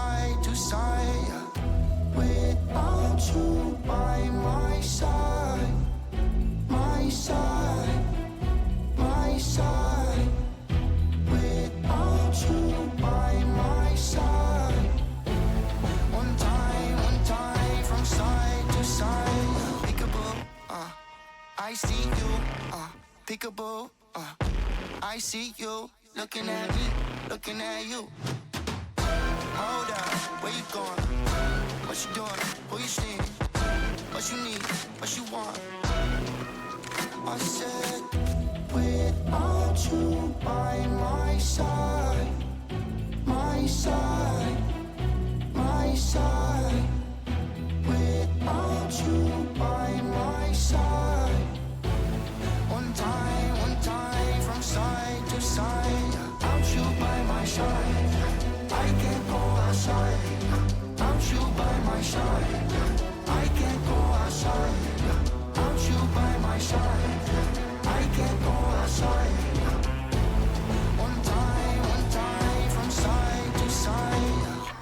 side to side, without you by my side, my side, my side, without you by my side. One time from side to side. Peekaboo, I see you, peekaboo, I see you, looking at me, looking at you. Hold up, where you going? What you doing? Who you seeing? What you need? What you want? I said, without you by my side, my side, my side, without you by my side. One time from side to side, without you by my side, I can't go outside. Without you by my side, I can't go outside. Without you by my side, I can't go outside. One time from side to side.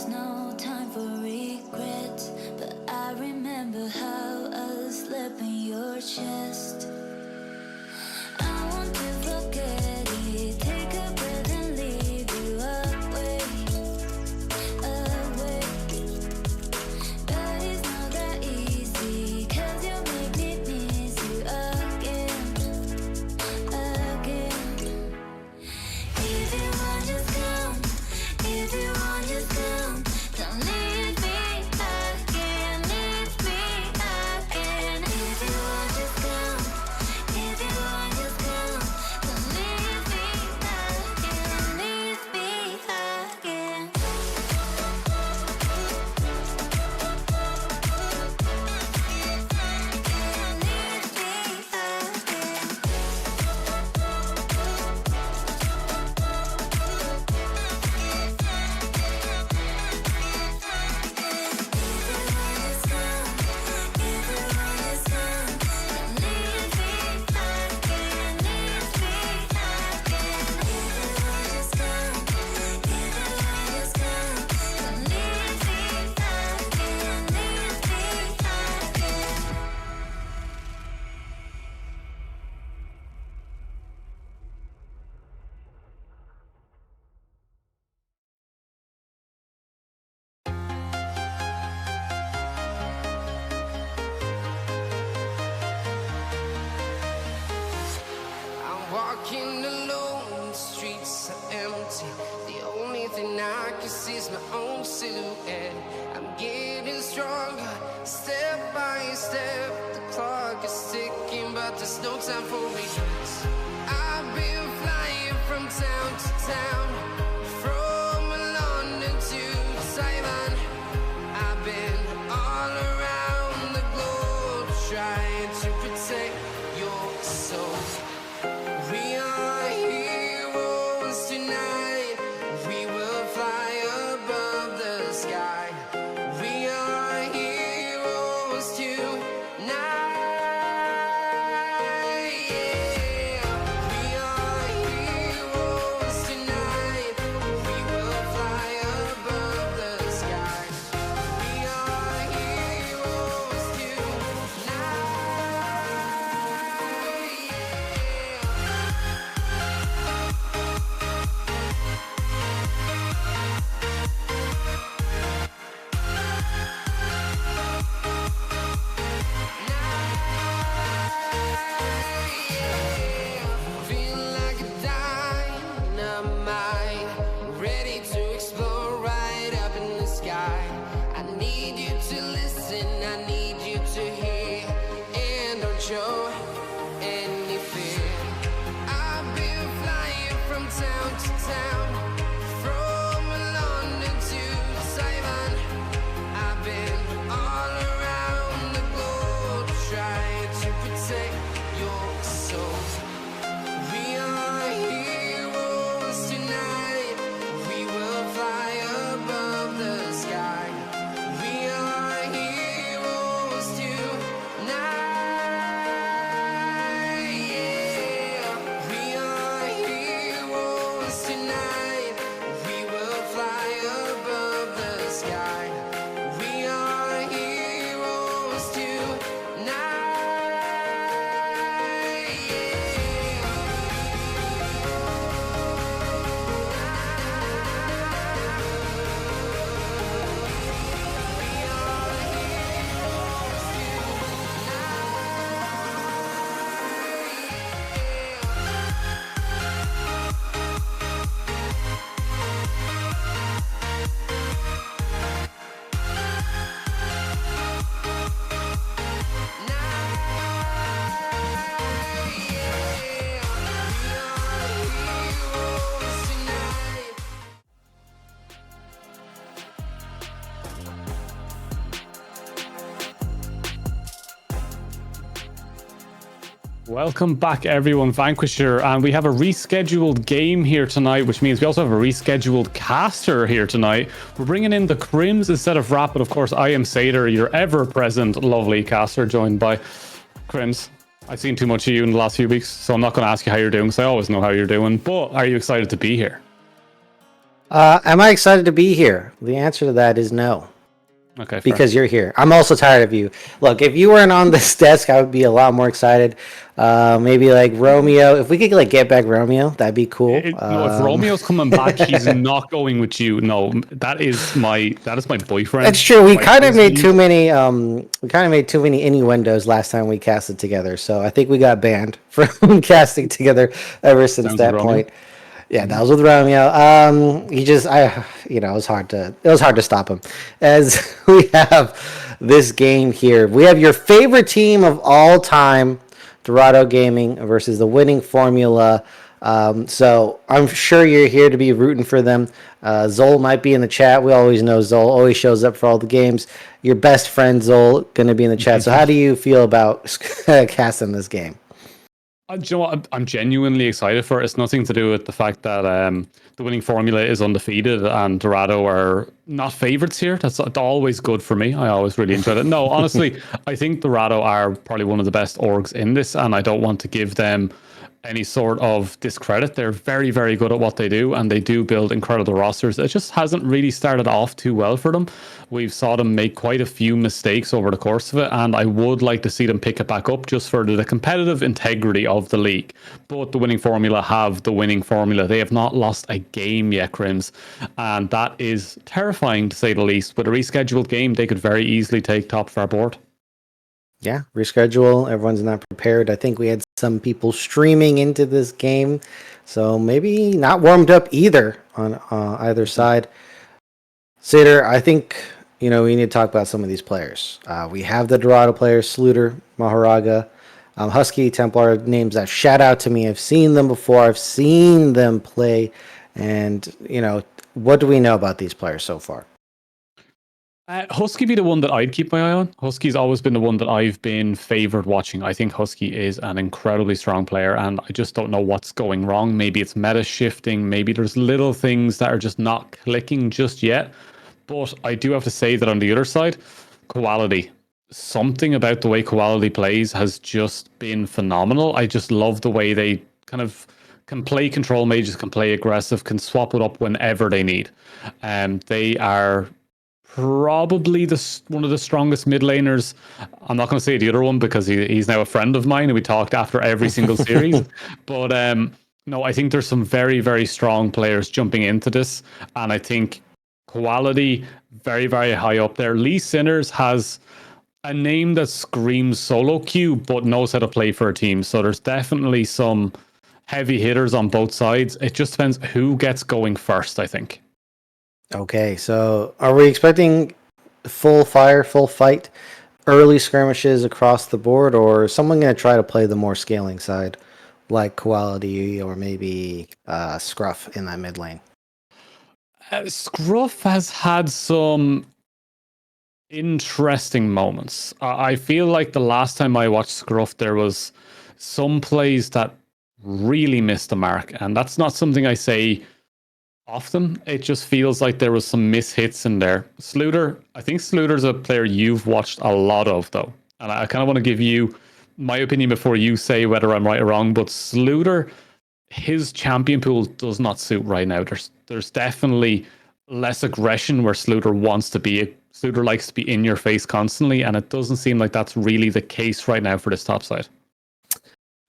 is no time for regrets, but I remember how I slept in your chest. I want to forget it, take a breath and leave you away, away. But it's not that easy, 'cause you make me miss you again, again. If you want, just come. If you want, just come. Don't leave me again, leave me again. If you want, just come. If you want, just come. Don't leave me again, leave me again. I'm walking alone, the streets are empty. The only thing I can see is my own silhouette. I'm getting stronger, step by step. The clock is ticking, but there's no time for regrets. I've been flying from town to town, from London to Taiwan. I've been all around the globe, trying to protect your soul. We are heroes tonight. We will fly above the sky. We are heroes tonight. Yeah. We are heroes tonight. We will fly above the sky. We are heroes tonight. Feel like a dynamite, ready to explode right up in the sky. I need you to listen, I need you to hear, and don't show any fear. I've been flying from town to town, from London to Taiwan. I've been all around the globe, trying to protect your soul. We are heroes tonight. We will fly above the sky. We are heroes tonight. Yeah. We are heroes tonight. We will fly above the sky. We are heroes tonight. Welcome back, everyone. Vanquisher, and we have a rescheduled game here tonight, which means we also have a rescheduled caster here tonight. We're bringing in the Crims instead of Rap, but of course, I am Satyr, your ever-present lovely caster, joined by Crims. I've seen too much of you in the last few weeks, so I'm not going to ask you how you're doing, because I always know how you're doing. But are you excited to be here? Am I excited to be here? The answer to that is no. Okay, fair. Because you're here. I'm also tired of you. Look, if you weren't on this desk, I would be a lot more excited. Maybe like Romeo. If we could like get back Romeo, that'd be cool. No, if Romeo's coming back, he's not going with you. No, that is my boyfriend. That's true. We kind of made too many. We kind of made too many innuendos last time we casted together. So I think we got banned from casting together ever since that point. Yeah, that was with Romeo. He just, it was hard to stop him. As we have this game here, we have your favorite team of all time, Dorado Gaming, versus the winning formula. So I'm sure you're here to be rooting for them. Zol might be in the chat. We always know Zol always shows up for all the games. Your best friend Zol going to be in the chat. So how do you feel about casting this game? Do you know what? I'm genuinely excited for it. It's nothing to do with the fact that the winning formula is undefeated and Dorado are not favorites here. That's always good for me. I always really enjoyed it. No, honestly, I think Dorado are probably one of the best orgs in this, and I don't want to give them any sort of discredit. They're very, very good at what they do, and they do build incredible rosters. It just hasn't really started off too well for them. We've saw them make quite a few mistakes over the course of it, and I would like to see them pick it back up just for the competitive integrity of the league. But the winning formula have the winning formula. They have not lost a game yet, Crims, and that is terrifying to say the least. With a rescheduled game, they could very easily take top of our board. Yeah, reschedule. Everyone's not prepared. I think we had some people streaming into this game, so maybe not warmed up either on either side. Sater, I think we need to talk about some of these players. We have the Dorado players, Sluter, Maharaga, Husky, Templar, names that shout out to me. I've seen them before. I've seen them play, and what do we know about these players so far? Husky be the one that I'd keep my eye on. Husky's always been the one that I've been favored watching. I think Husky is an incredibly strong player, and I just don't know what's going wrong. Maybe it's meta shifting. Maybe there's little things that are just not clicking just yet. But I do have to say that on the other side, Quality. Something about the way Quality plays has just been phenomenal. I just love the way they kind of can play control mages, can play aggressive, can swap it up whenever they need. They are probably one of the strongest mid laners. I'm not going to say the other one because he's now a friend of mine and we talked after every single series. But no, I think there's some very, very strong players jumping into this. And I think Quality, very, very high up there. Lee Sinners has a name that screams solo queue, but knows how to play for a team. So there's definitely some heavy hitters on both sides. It just depends who gets going first, I think. Okay, so are we expecting full fire, full fight, early skirmishes across the board, or is someone going to try to play the more scaling side, like Quality or maybe Scruff in that mid lane? Scruff has had some interesting moments. I feel like the last time I watched Scruff, there was some plays that really missed the mark, and that's not something I say often. It just feels like there was some mishits in there. Sluter, I think Sluter's a player you've watched a lot of, though. And I kind of want to give you my opinion before you say whether I'm right or wrong. But Sluter, his champion pool does not suit right now. There's definitely less aggression where Sluter wants to be. Sluter likes to be in your face constantly, and it doesn't seem like that's really the case right now for this top side.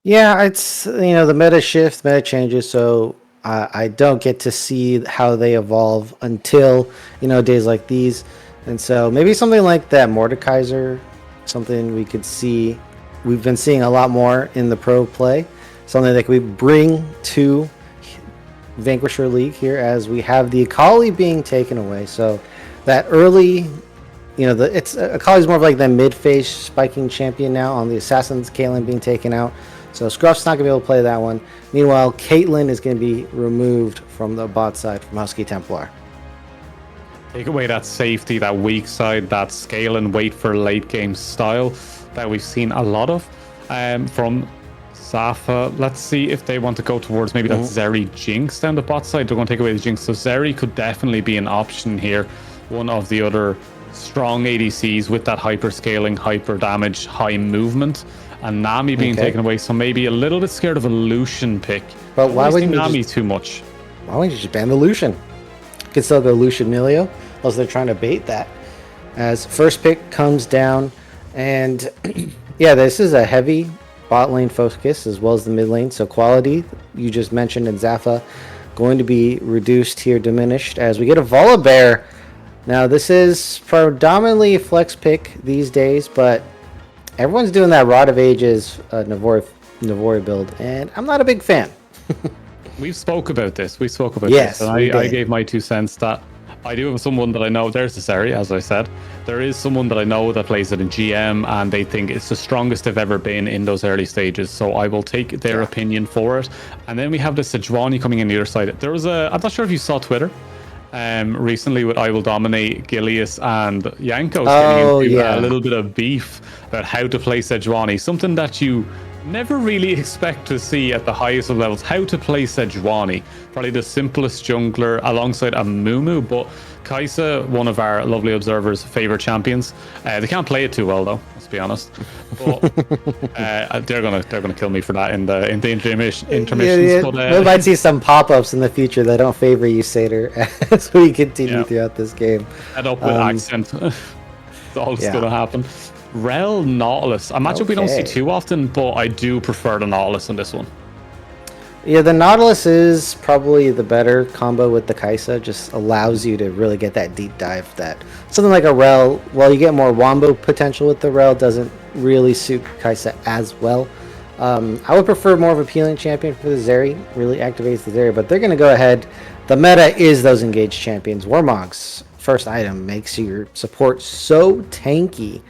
Yeah, it's the meta shift, meta changes, so I don't get to see how they evolve until days like these, and so maybe something like that Mordekaiser, something we could see. We've been seeing a lot more in the pro play, something that we bring to Vanquisher League here as we have the Akali being taken away. So that early, it's Akali's more of like the mid-phase spiking champion now on the Assassins. Caitlyn being taken out. So Scruff's not going to be able to play that one. Meanwhile, Caitlyn is going to be removed from the bot side from Husky Templar. Take away that safety, that weak side, that scale and wait for late game style that we've seen a lot of from Safa. Let's see if they want to go towards maybe that Zeri Jinx down the bot side. They're going to take away the Jinx. So Zeri could definitely be an option here. One of the other strong ADCs with that hyper scaling, hyper damage, high movement. And Nami being taken away, so maybe a little bit scared of a Lucian pick. But why would Nami too much? Why wouldn't you just ban the Lucian? could still go Lucian Milio, unless they're trying to bait that. As first pick comes down, and yeah, this is a heavy bot lane focus as well as the mid lane. So quality, you just mentioned in Zaffa, going to be reduced here, diminished, as we get a Volibear. Now, this is predominantly a flex pick these days, but everyone's doing that Rod of Ages Navori build, and I'm not a big fan. We spoke about this. We spoke about Yes, this. And we I did. gave my 2 cents that I do have someone that I know. There's the Seri, as I said. There is someone that I know that plays it in GM, and they think it's the strongest they've ever been in those early stages. So I will take their opinion for it. And then we have the Sejuani coming in the other side. There was I'm not sure if you saw Twitter recently with I Will Dominate, Gilius, and Yankos getting into a little bit of beef about how to play Sejuani. Something that you never really expect to see at the highest of levels. How to play Sejuani. Probably the simplest jungler alongside a Mumu, but Kaisa, one of our lovely observers' favorite champions. They can't play it too well though, let's be honest. But they're gonna kill me for that in the intermissions. Yeah. But, we might see some pop-ups in the future that don't favor you, Satyr, as we continue throughout this game. Head up with accent. It's all just gonna happen. Rel Nautilus. A matchup we don't see too often, but I do prefer the Nautilus in this one. Yeah, the Nautilus is probably the better combo with the Kaisa. Just allows you to really get that deep dive. That something like a Rel, while you get more wombo potential with the Rel, doesn't really suit Kaisa as well. I would prefer more of a peeling champion for the Zeri. Really activates the Zeri, but they're going to go ahead. The meta is those engaged champions. Warmog's first item makes your support so tanky.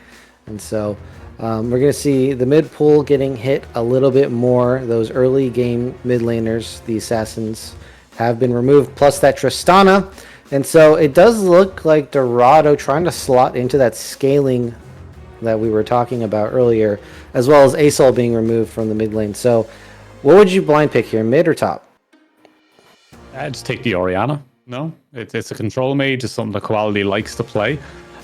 And so we're going to see the mid pool getting hit a little bit more. Those early game mid laners, the assassins, have been removed, plus that Tristana. And so it does look like Dorado trying to slot into that scaling that we were talking about earlier, as well as Asol being removed from the mid lane. So what would you blind pick here, mid or top? I'd just take the Orianna. No, it's a control mage. It's something that Quality likes to play.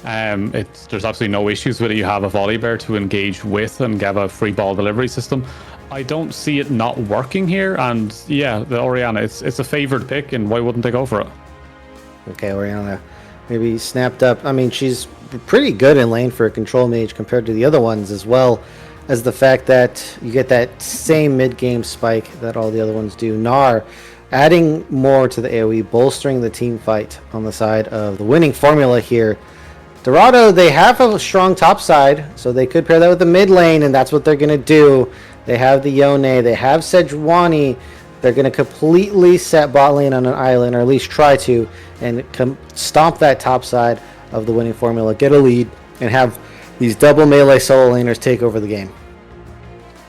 There's absolutely no issues with it. You have a Volibear to engage with and give a free ball delivery system. I don't see it not working here. And yeah, the Orianna, it's a favored pick, and why wouldn't they go for it? Okay, Orianna maybe snapped up. I mean, she's pretty good in lane for a control mage compared to the other ones, as well as the fact that you get that same mid-game spike that all the other ones do. Gnar adding more to the AoE, bolstering the team fight on the side of the winning formula here. Dorado, they have a strong top side, so they could pair that with the mid lane, and that's what they're going to do. They have the Yone, they have Sejuani. They're going to completely set bot lane on an island, or at least try to, and stomp that top side of the winning formula, get a lead, and have these double melee solo laners take over the game.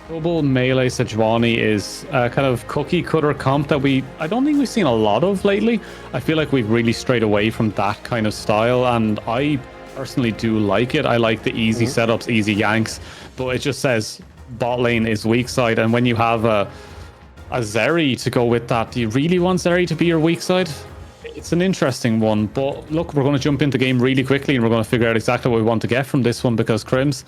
Double melee Sejuani is a kind of cookie cutter comp that I don't think we've seen a lot of lately. I feel like we've really strayed away from that kind of style, and I personally do like it. I like the easy setups, easy yanks, but it just says bot lane is weak side, and when you have a Zeri to go with that, do you really want Zeri to be your weak side? It's an interesting one, but look, we're going to jump into the game really quickly, and we're going to figure out exactly what we want to get from this one, because Crims,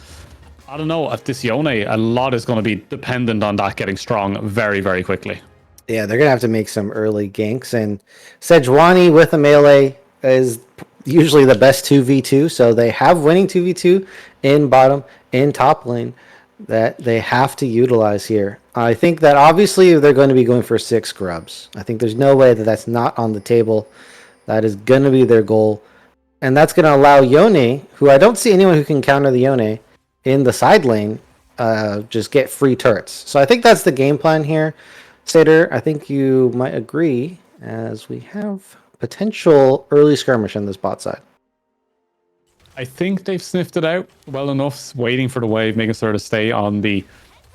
I don't know, at this Yone, a lot is going to be dependent on that getting strong very, very quickly. Yeah, they're going to have to make some early ganks, and Sejuani with a melee is usually the best 2v2, so they have winning 2v2 in bottom, in top lane that they have to utilize here. I think that obviously they're going to be going for 6 grubs. I think there's no way that that's not on the table. That is going to be their goal, and that's going to allow Yone, who I don't see anyone who can counter the Yone in the side lane, just get free turrets. So I think that's the game plan here. Satyr, I think you might agree, as we have potential early skirmish on this bot side. I think they've sniffed it out well enough, waiting for the wave, making sure to stay on the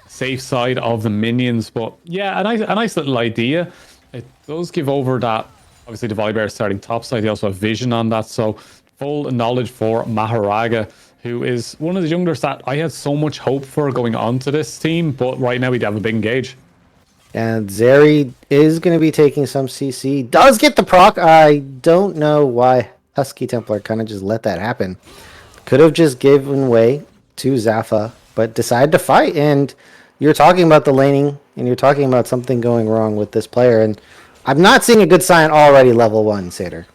safe side of the minions. But yeah, a nice little idea. It does give over that, obviously the Volibear starting top side. They also have vision on that, so full knowledge for Maharaga, who is one of the junglers that I had so much hope for going onto this team, but right now we have a big engage. And Zeri is going to be taking some CC. Does get the proc. I don't know why Husky Templar kind of just let that happen. Could have just given way to Zaffa, but decided to fight. And you're talking about the laning, and you're talking about something going wrong with this player. And I'm not seeing a good sign already level 1, Satyr.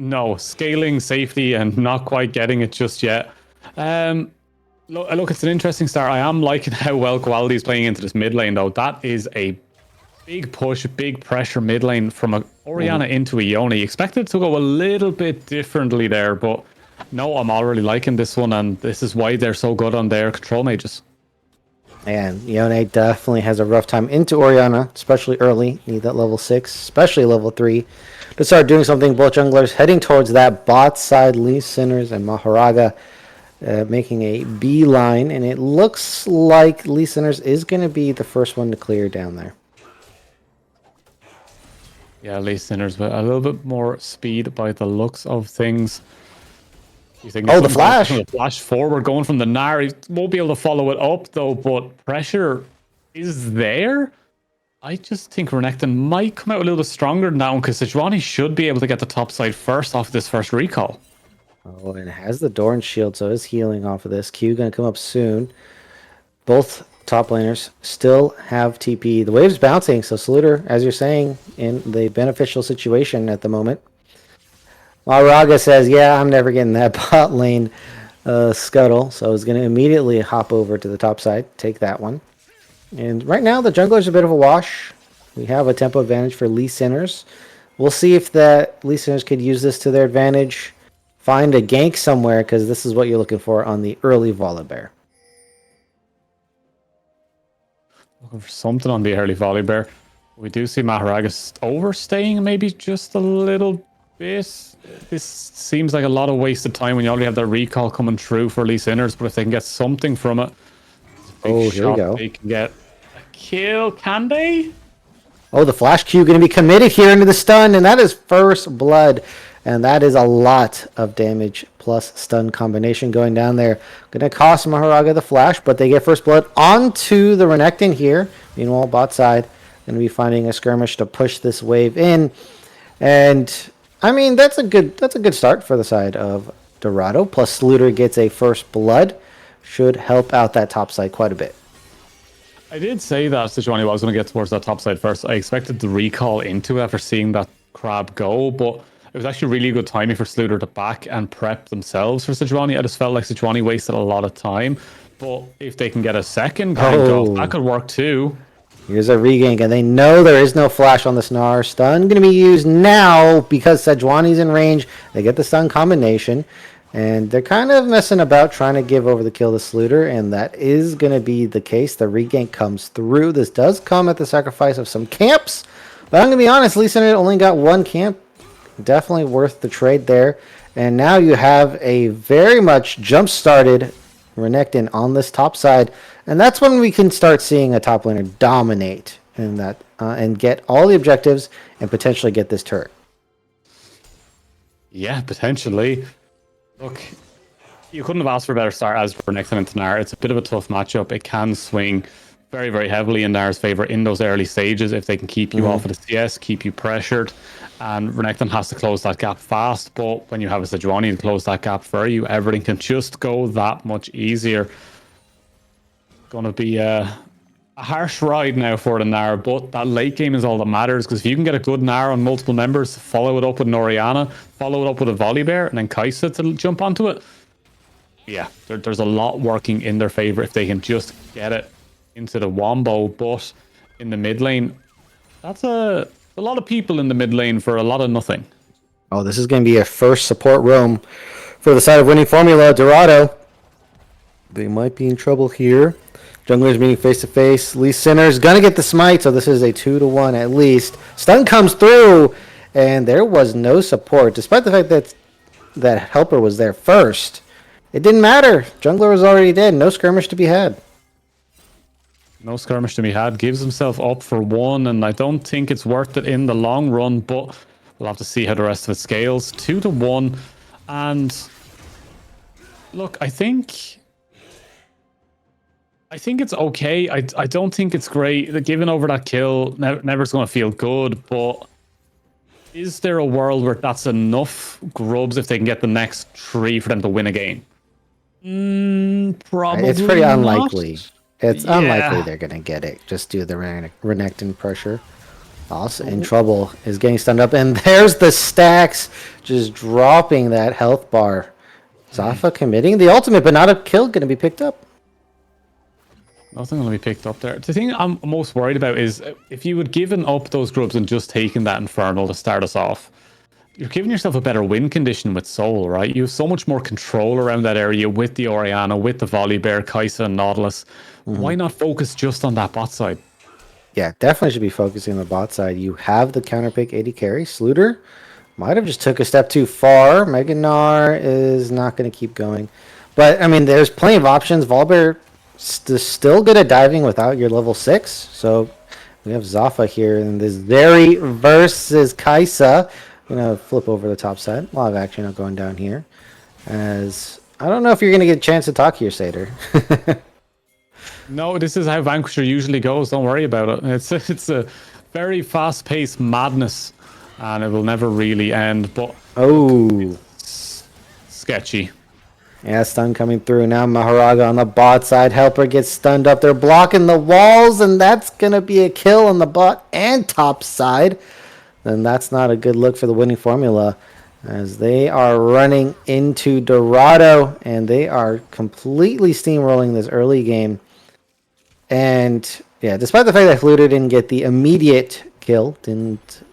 No, scaling, safety, and not quite getting it just yet. Look, it's an interesting start. I am liking how well Quality is playing into this mid lane, though. That is a big push, big pressure mid lane from a Orianna into a Yone. Expected to go a little bit differently there, but no, I'm already liking this one, and this is why they're so good on their control mages. And Yone definitely has a rough time into Orianna, especially early. Need that level 6, especially level 3, to start doing something. Both junglers heading towards that bot side. Lee Sinners and Maharaga making a beeline, and it looks like Lee Sinners is going to be the first one to clear down there. Yeah, Lee Sinners with a little bit more speed by the looks of things. You think Oh, the flash! The flash forward going from the Nair. He won't be able to follow it up, though, but pressure is there. I just think Renekton might come out a little bit stronger than that one, because Sejuani should be able to get the top side first off this first recall. Oh, and it has the Dorn shield, so it's healing off of this. Q going to come up soon. Both top laners still have TP. The wave's bouncing, so Sluter, as you're saying, in the beneficial situation at the moment. Maharaga says, yeah, I'm never getting that bot lane scuttle, so he's going to immediately hop over to the top side, take that one. And right now, the jungler's a bit of a wash. We have a tempo advantage for Lee Sinners. We'll see if that Lee Sinners could use this to their advantage. Find a gank somewhere, because this is what you're looking for on the early Volibear. Looking for something on the early Volibear. We do see Maharaga overstaying maybe just a little bit. This seems like a lot of wasted time when you already have that recall coming through for Lee Sinners, but if they can get something from it, Oh, here we go. They can get a kill, can they? Oh, the flash Q going to be committed here into the stun, and that is first blood. And that is a lot of damage plus stun combination going down there. Going to cost Maharaga the flash, but they get first blood onto the Renekton here. Meanwhile, bot side going to be finding a skirmish to push this wave in. And I mean, that's a good start for the side of Dorado. Plus Sluter gets a first blood. Should help out that top side quite a bit. I did say that Sejuani was going to get towards that top side first. I expected the recall into it after seeing that crab go, but it was actually really good timing for Sluter to back and prep themselves for Sejuani. I just felt like Sejuani wasted a lot of time, but if they can get a second gank off, that could work too. Here's a regank, and they know there is no flash on the Snar. Stun going to be used now because Sejuani's in range. They get the stun combination, and they're kind of messing about trying to give over the kill to Sluter, and that is going to be the case. The regank comes through. This does come at the sacrifice of some camps, but I'm going to be honest, Lee Sin only got one camp. Definitely worth the trade there. And now you have a very much jump-started Renekton on this top side, and that's when we can start seeing a top laner dominate in that and get all the objectives and potentially get this turret. Yeah, potentially. Look, you couldn't have asked for a better start as for Renekton and Tanar. It's a bit of a tough matchup. It can swing very, very heavily in Nar's favor in those early stages if they can keep you off of the CS, keep you pressured. And Renekton has to close that gap fast, but when you have a Sejuani to close that gap for you, everything can just go that much easier. Going to be a harsh ride now for the Nar, but that late game is all that matters, because if you can get a good Nar on multiple members, follow it up with an Orianna, follow it up with a Volibear, and then Kai'Sa to jump onto it, yeah, there's a lot working in their favor if they can just get it into the wombo. But in the mid lane, that's a lot of people in the mid lane for a lot of nothing. Oh, this is going to be a first support roam for the side of winning formula. Dorado, they might be in trouble here. Junglers meeting face to face. Lee Sinner's going to get the smite, so this is a 2-1 at least. Stun comes through, and there was no support, despite the fact that that helper was there first. It didn't matter. Jungler was already dead. No skirmish to be had. No skirmish to be had. Gives himself up for one, and I don't think it's worth it in the long run, but we'll have to see how the rest of it scales. 2-1. And look, I think it's okay. I don't think it's great. Giving over that kill, never's going to feel good, but is there a world where that's enough grubs if they can get the next 3 for them to win a game? Probably It's pretty not. unlikely. It's unlikely they're going to get it, just due to the Renekton pressure. Also in trouble is getting stunned up. And there's the stacks just dropping that health bar. Zafa committing the ultimate, but not a kill going to be picked up. Nothing going to be picked up there. The thing I'm most worried about is if you had given up those grubs and just taken that Infernal to start us off, you're giving yourself a better win condition with Soul, right? You have so much more control around that area with the Oriana, with the Volibear, Kai'Sa, and Nautilus. Why not focus just on that bot side? Yeah, definitely should be focusing on the bot side. You have the counter pick 80 carry. Sluter might have just took a step too far. Meganar is not going to keep going. But, I mean, there's plenty of options. Volibear still good at diving without your level 6. So we have Zafa here in this Zeri versus Kai'Sa. I'm going to flip over the top side. A lot of action going down here. As I don't know if you're going to get a chance to talk here, Satyr. No, this is how Vanquisher usually goes. Don't worry about it. It's a very fast-paced madness, and it will never really end. But sketchy. Yeah, stun coming through. Now Maharaga on the bot side. Helper gets stunned up. They're blocking the walls, and that's going to be a kill on the bot and top side. Then that's not a good look for the winning formula, as they are running into Dorado, and they are completely steamrolling this early game. And yeah, despite the fact that Fluter didn't get the immediate kill,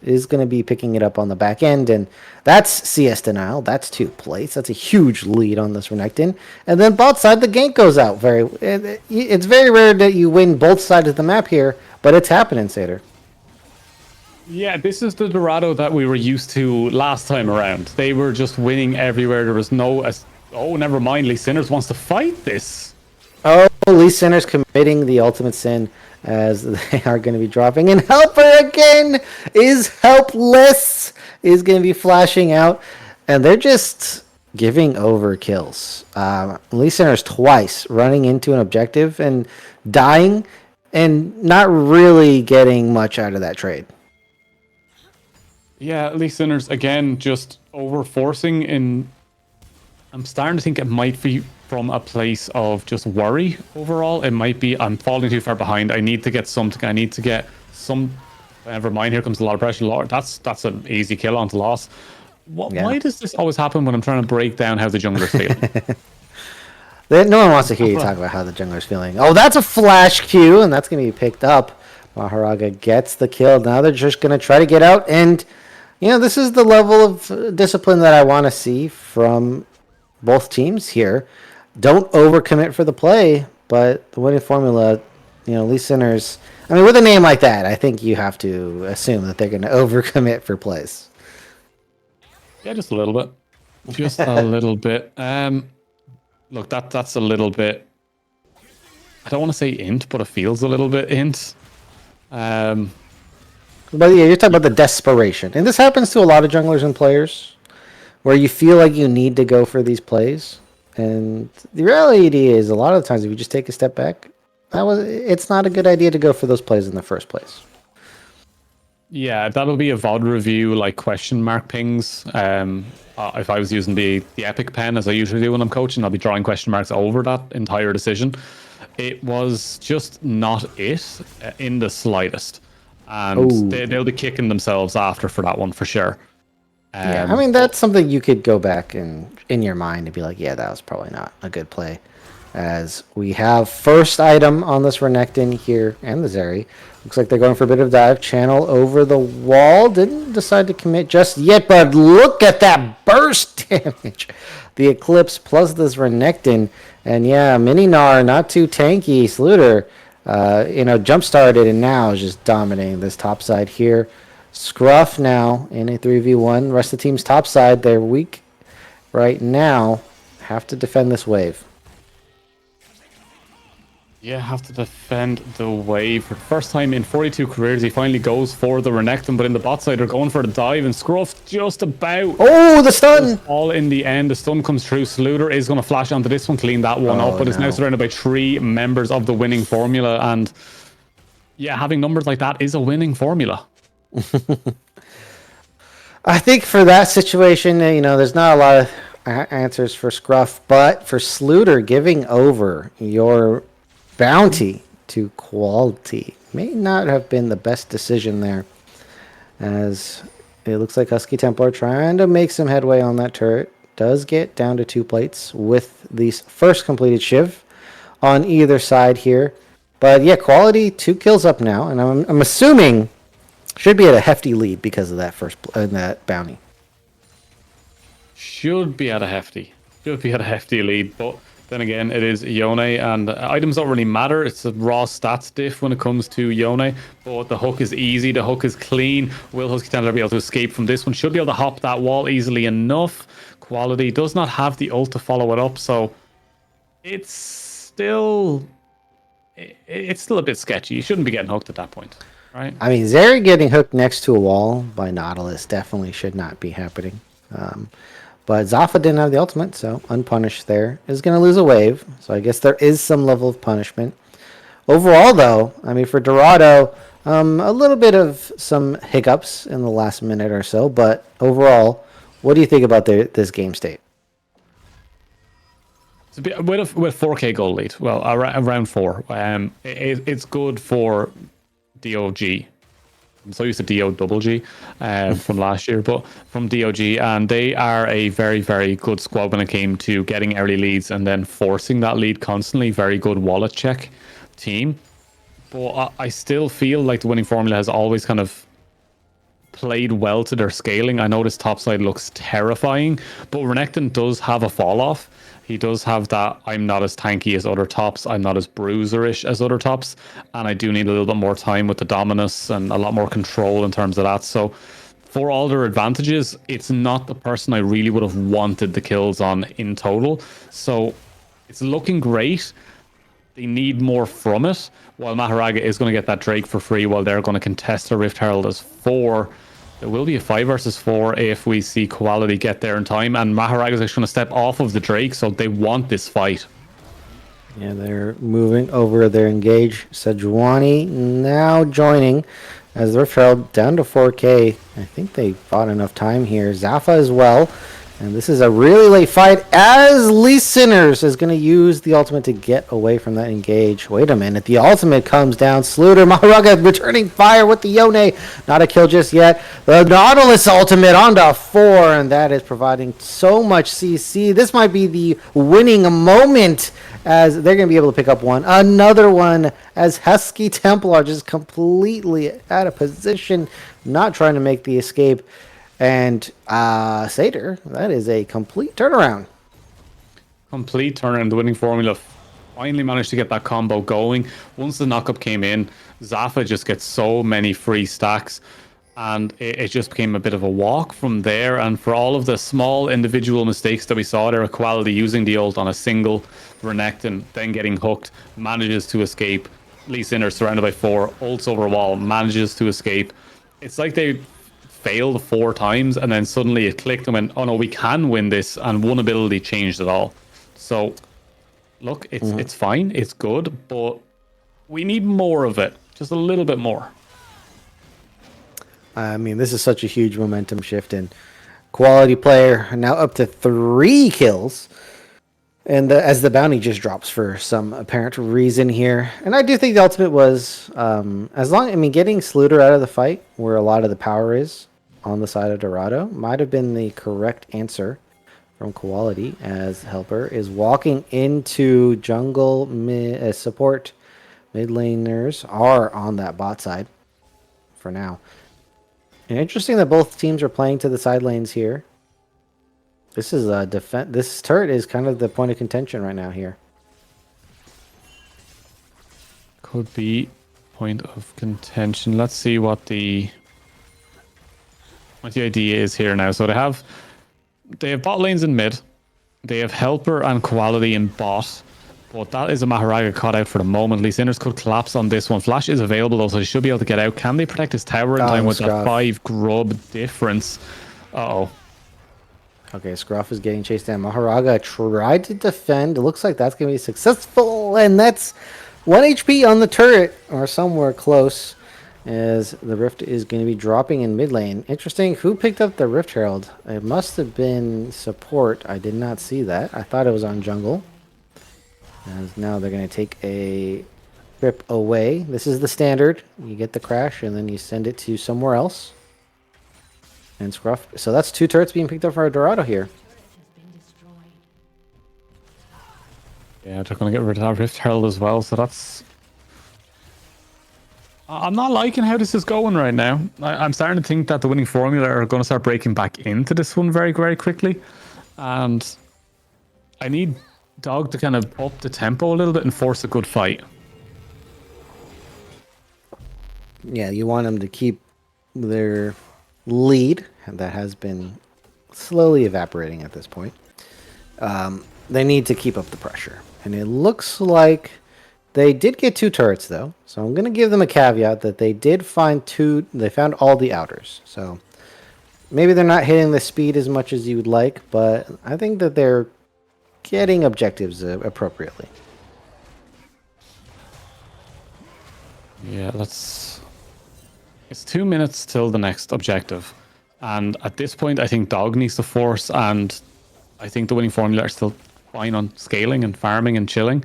is going to be picking it up on the back end, and that's CS denial. That's 2 plates. That's a huge lead on this Renekton. And then bot side, the gank goes out. It's very rare that you win both sides of the map here, but it's happening, Satyr. Yeah, this is the Dorado that we were used to last time around. They were just winning everywhere. There was no... oh, never mind. Lee Sinners wants to fight this. Oh, Lee Sinners committing the ultimate sin as they are going to be dropping. And Helper again is helpless. Is going to be flashing out. And they're just giving over kills. Lee Sinners twice running into an objective and dying and not really getting much out of that trade. Yeah, Lee Sinners, again, just over-forcing in... I'm starting to think it might be from a place of just worry overall. It might be, I'm falling too far behind. I need to get something. I need to get some... Never mind, here comes a lot of pressure. Lord, that's an easy kill onto loss. Why does this always happen when I'm trying to break down how the jungler's feeling? No one wants to hear you talk about how the jungler's feeling. Oh, that's a flash Q, and that's going to be picked up. Maharaga gets the kill. Now they're just going to try to get out, and... You know, this is the level of discipline that I want to see from both teams here. Don't overcommit for the play, but the winning formula, you know, Lee Sinners... I mean, with a name like that, I think you have to assume that they're going to overcommit for plays. Yeah, just a little bit. Just a little bit. Look, that's a little bit... I don't want to say int, but it feels a little bit int. But yeah, you're talking about the desperation. And this happens to a lot of junglers and players, where you feel like you need to go for these plays. And the reality is, a lot of the times, if you just take a step back, it's not a good idea to go for those plays in the first place. Yeah, that'll be a VOD review, like question mark pings. If I was using the Epic pen, as I usually do when I'm coaching, I'll be drawing question marks over that entire decision. It was just not it in the slightest. And they'll be kicking themselves after for that one, for sure. Yeah, I mean, that's something you could go back in your mind and be like, yeah, that was probably not a good play. As we have first item on this Renekton here, and the Zeri. Looks like they're going for a bit of dive. Channel over the wall. Didn't decide to commit just yet, but look at that burst damage. The Eclipse plus this Renekton. And yeah, Mininar, not too tanky. Sluter, jump started and now is just dominating this top side here. Scruff now in a 3v1. Rest of the team's top side, they're weak right now. Have to defend this wave. Yeah, have to defend the wave. For the first time in 42 careers, he finally goes for the Renekton, but in the bot side, they're going for the dive, and Scruff just about... Oh, the stun! All in the end, the stun comes through. Sluter is going to flash onto this one, clean that one up, but it's now surrounded by 3 members of the winning formula, and yeah, having numbers like that is a winning formula. I think for that situation, there's not a lot of answers for Scruff, but for Sluter, giving over your bounty to quality may not have been the best decision there. as it looks like Husky Templar trying to make some headway on that turret. Does get down to 2 plates with the first completed Shiv on either side here. But yeah, quality 2 kills up now, and I'm assuming should be at a hefty lead because of that that bounty. Should be at a hefty lead, but then again, it is Yone, and items don't really matter. It's a raw stats diff when it comes to Yone, but the hook is easy, the hook is clean. Will Husky Templar be able to escape from this one? Should be able to hop that wall easily enough. Quality does not have the ult to follow it up, so it's still a bit sketchy. You shouldn't be getting hooked at that point, right? I mean, Zeri getting hooked next to a wall by Nautilus definitely should not be happening. But Zafa didn't have the ultimate, so unpunished there. Is going to lose a wave, so I guess there is some level of punishment. Overall, though, I mean, for Dorado, a little bit of some hiccups in the last minute or so, but overall, what do you think about this game state? It's a bit, with 4K goal lead, well, around 4. It's good for DOG. I'm so used to DOGG from last year, but from DOG, and they are a very, very good squad when it came to getting early leads and then forcing that lead constantly. Very good wallet check team. But I still feel like the winning formula has always kind of played well to their scaling. I know this top side looks terrifying, but Renekton does have a fall off. He does have that, I'm not as tanky as other tops, I'm not as bruiserish as other tops, and I do need a little bit more time with the Dominus and a lot more control in terms of that. So for all their advantages, it's not the person I really would have wanted the kills on in total. So it's looking great. They need more from it, while Maharaga is going to get that Drake for free, while they're going to contest the Rift Herald as 4. There will be a 5 versus 4 if we see Quality get there in time, and Maharaga's actually going to step off of the Drake, so they want this fight. Yeah, they're moving over their engage. Sejuani now joining as the Rift Herald down to 4K. I think they bought enough time here. Zafa as well. And this is a really late fight as Lee Sinners is going to use the ultimate to get away from that engage. Wait a minute. The ultimate comes down. Sluter, Maharaga returning fire with the Yone. Not a kill just yet. The Nautilus ultimate onto 4, and that is providing so much CC. This might be the winning moment as they're going to be able to pick up one. Another one as Husky Templar just completely out of position, not trying to make the escape. And Satyr, that is a complete turnaround. Complete turnaround. The winning formula finally managed to get that combo going. Once the knockup came in, Zafa just gets so many free stacks, and it just became a bit of a walk from there. And for all of the small individual mistakes that we saw there, Quality using the ult on a single Renekton, then getting hooked, manages to escape. Lee Sinner surrounded by 4, ults over a wall, manages to escape. It's like they failed 4 times, and then suddenly it clicked and went, oh no, we can win this, and one ability changed it all. So look, it's fine, it's good, but we need more of it, just a little bit more. I mean, this is such a huge momentum shift, and Quality player now up to 3 kills, and as the bounty just drops for some apparent reason here. And I do think the ultimate was getting Sluter out of the fight where a lot of the power is on the side of Dorado might have been the correct answer from Quality, as Helper is walking into jungle. Support mid laners are on that bot side for now. And interesting that both teams are playing to the side lanes here. This is a defense. This turret is kind of the point of contention right now here. Could be point of contention. Let's see what the idea is here now. So they have bot lanes in mid. They have Helper and Quality in bot. But that is a Maharaga caught out for the moment. Lee Sinners could collapse on this one. Flash is available though, so he should be able to get out. Can they protect his tower in time with that 5 grub difference? Uh-oh. Okay, Scruff is getting chased down. Maharaga tried to defend. It looks like that's going to be successful. And that's 1 HP on the turret, or somewhere close, as the Rift is going to be dropping in mid lane. Interesting. Who picked up the Rift Herald? It must have been support. I did not see that. I thought it was on jungle. As now they're going to take a trip away. This is the standard. You get the crash, and then you send it to somewhere else. And Scruff. So that's 2 turrets being picked up for Dorado here. Yeah, they're going to get rid of that Rift Herald as well, so that's... I'm not liking how this is going right now. I'm starting to think that the winning formula are going to start breaking back into this one very, very quickly. And I need Dog to kind of up the tempo a little bit and force a good fight. Yeah, you want them to keep their lead, and that has been slowly evaporating at this point. They need to keep up the pressure. And it looks like they did get 2 turrets, though. So I'm going to give them a caveat that they did find 2. They found all the outers. So maybe they're not hitting the speed as much as you would like, but I think that they're getting objectives appropriately. Yeah, let's... It's 2 minutes till the next objective. And at this point, I think Dog needs to force, and I think the winning formula are still fine on scaling and farming and chilling.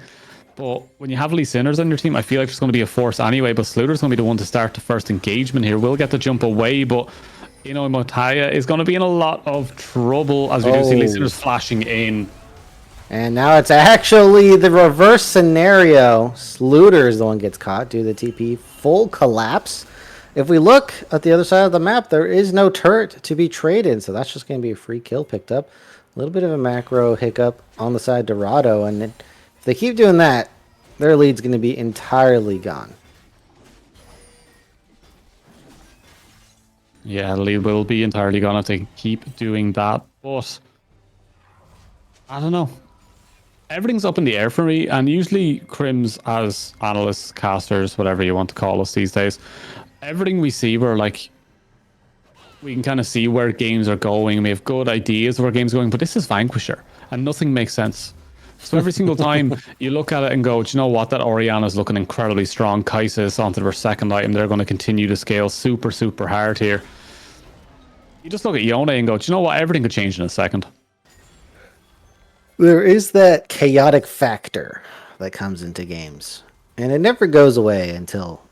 But when you have Lee Sinners on your team, I feel like there's going to be a force anyway. But Sluter's going to be the one to start the first engagement here. We'll get the jump away, but you know, Motaya is going to be in a lot of trouble as we do see Lee Sinners flashing in. And now it's actually the reverse scenario. Sluter is the one gets caught due to the TP. Full collapse. If we look at the other side of the map, there is no turret to be traded. So that's just going to be a free kill picked up. A little bit of a macro hiccup on the side of Dorado. And if they keep doing that, their lead's going to be entirely gone. Yeah, the lead will be entirely gone if they keep doing that. But I don't know. Everything's up in the air for me. And usually Crims, as analysts, casters, whatever you want to call us these days, everything we see, we're like, we can kind of see where games are going. We have good ideas of where games are going, but this is Vanquisher, and nothing makes sense. So every single time you look at it and go, do you know what? That Orianna's looking incredibly strong. Kaisa is onto their second item. They're going to continue to scale super, super hard here. You just look at Yone and go, do you know what? Everything could change in a second. There is that chaotic factor that comes into games, and it never goes away until...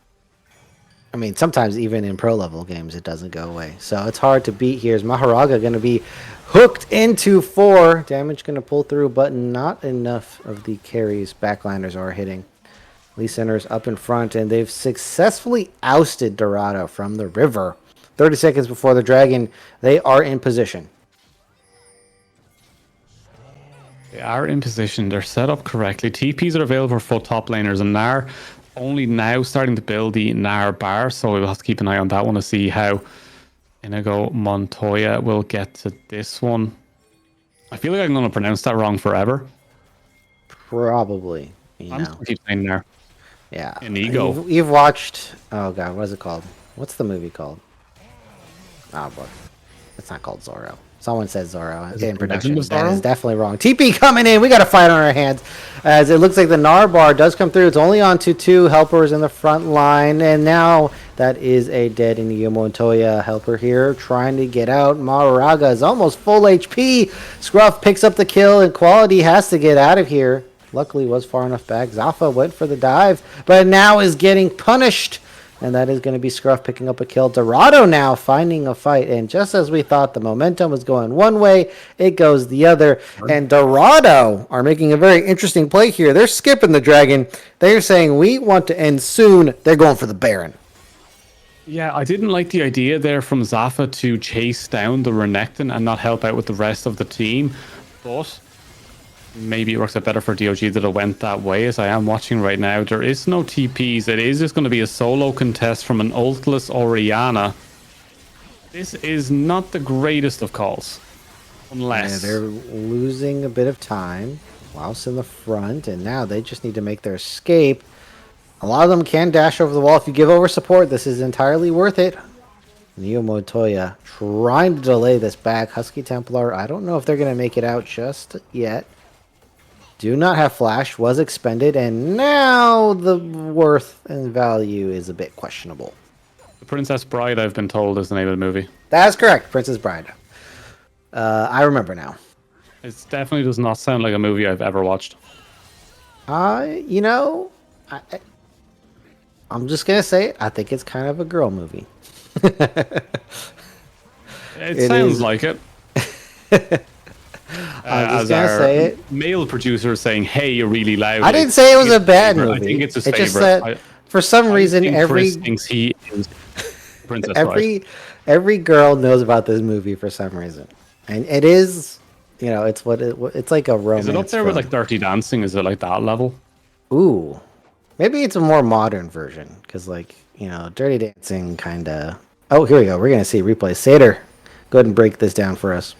I mean, sometimes even in pro level games, it doesn't go away. So it's hard to beat here. Is Maharaga going to be hooked into 4? Damage going to pull through, but not enough of the carries backliners are hitting. Lee Sinners up in front, and they've successfully ousted Dorado from the river. 30 seconds before the dragon, they are in position. They are in position. They're set up correctly. TPs are available for full top laners, and Nar only now starting to build the Nar bar, so we'll have to keep an eye on that one to see how Inigo Montoya will get to this one. I feel like I'm going to pronounce that wrong forever. Probably. I'm just going to keep saying Nar. Yeah. Inigo. You've watched... Oh, God. What is it called? What's the movie called? Oh, boy. It's not called Zorro. Someone said Zorro in production. That is definitely wrong. TP coming in. We got a fight on our hands. As it looks like the Nar bar does come through. It's only on to 2 helpers in the front line. And now that is a dead Inigo Montoya helper here trying to get out. Maharaga is almost full HP. Scruff picks up the kill, and Quality has to get out of here. Luckily was far enough back. Zafa went for the dive, but now is getting punished. And that is going to be Scruff picking up a kill. Dorado now finding a fight. And just as we thought the momentum was going one way, it goes the other. And Dorado are making a very interesting play here. They're skipping the dragon. They're saying, we want to end soon. They're going for the Baron. Yeah, I didn't like the idea there from Zafa to chase down the Renekton and not help out with the rest of the team. But maybe it works out better for DOG that it went that way, as I am watching right now. There is no TPs. It is just going to be a solo contest from an ultless Orianna. This is not the greatest of calls. Unless... Yeah, they're losing a bit of time whilst in the front, and now they just need to make their escape. A lot of them can dash over the wall. If you give over support, this is entirely worth it. Neo Montoya trying to delay this back. Husky Templar, I don't know if they're going to make it out just yet. Do not have flash, was expended, and now the worth and value is a bit questionable. The Princess Bride, I've been told, is the name of the movie. That's correct, Princess Bride. I remember now. It definitely does not sound like a movie I've ever watched. You know, I'm just going to say it. I think it's kind of a girl movie. It sounds like it. I'm just As gonna our say it. male producer is saying, "Hey, you're really loud." I didn't say it was a bad I movie. think it's his It's just favorite. that for some reason think every Chris thinks he is Princess Bride. every girl knows about this movie for some reason, and it is, it's it's like a romance. Is it up there with film. like Dirty Dancing? Is it like that level? Ooh, maybe it's a more modern version because, like, Dirty Dancing kind of. Oh, here we go. We're gonna see replay. Satyr, go ahead and break this down for us.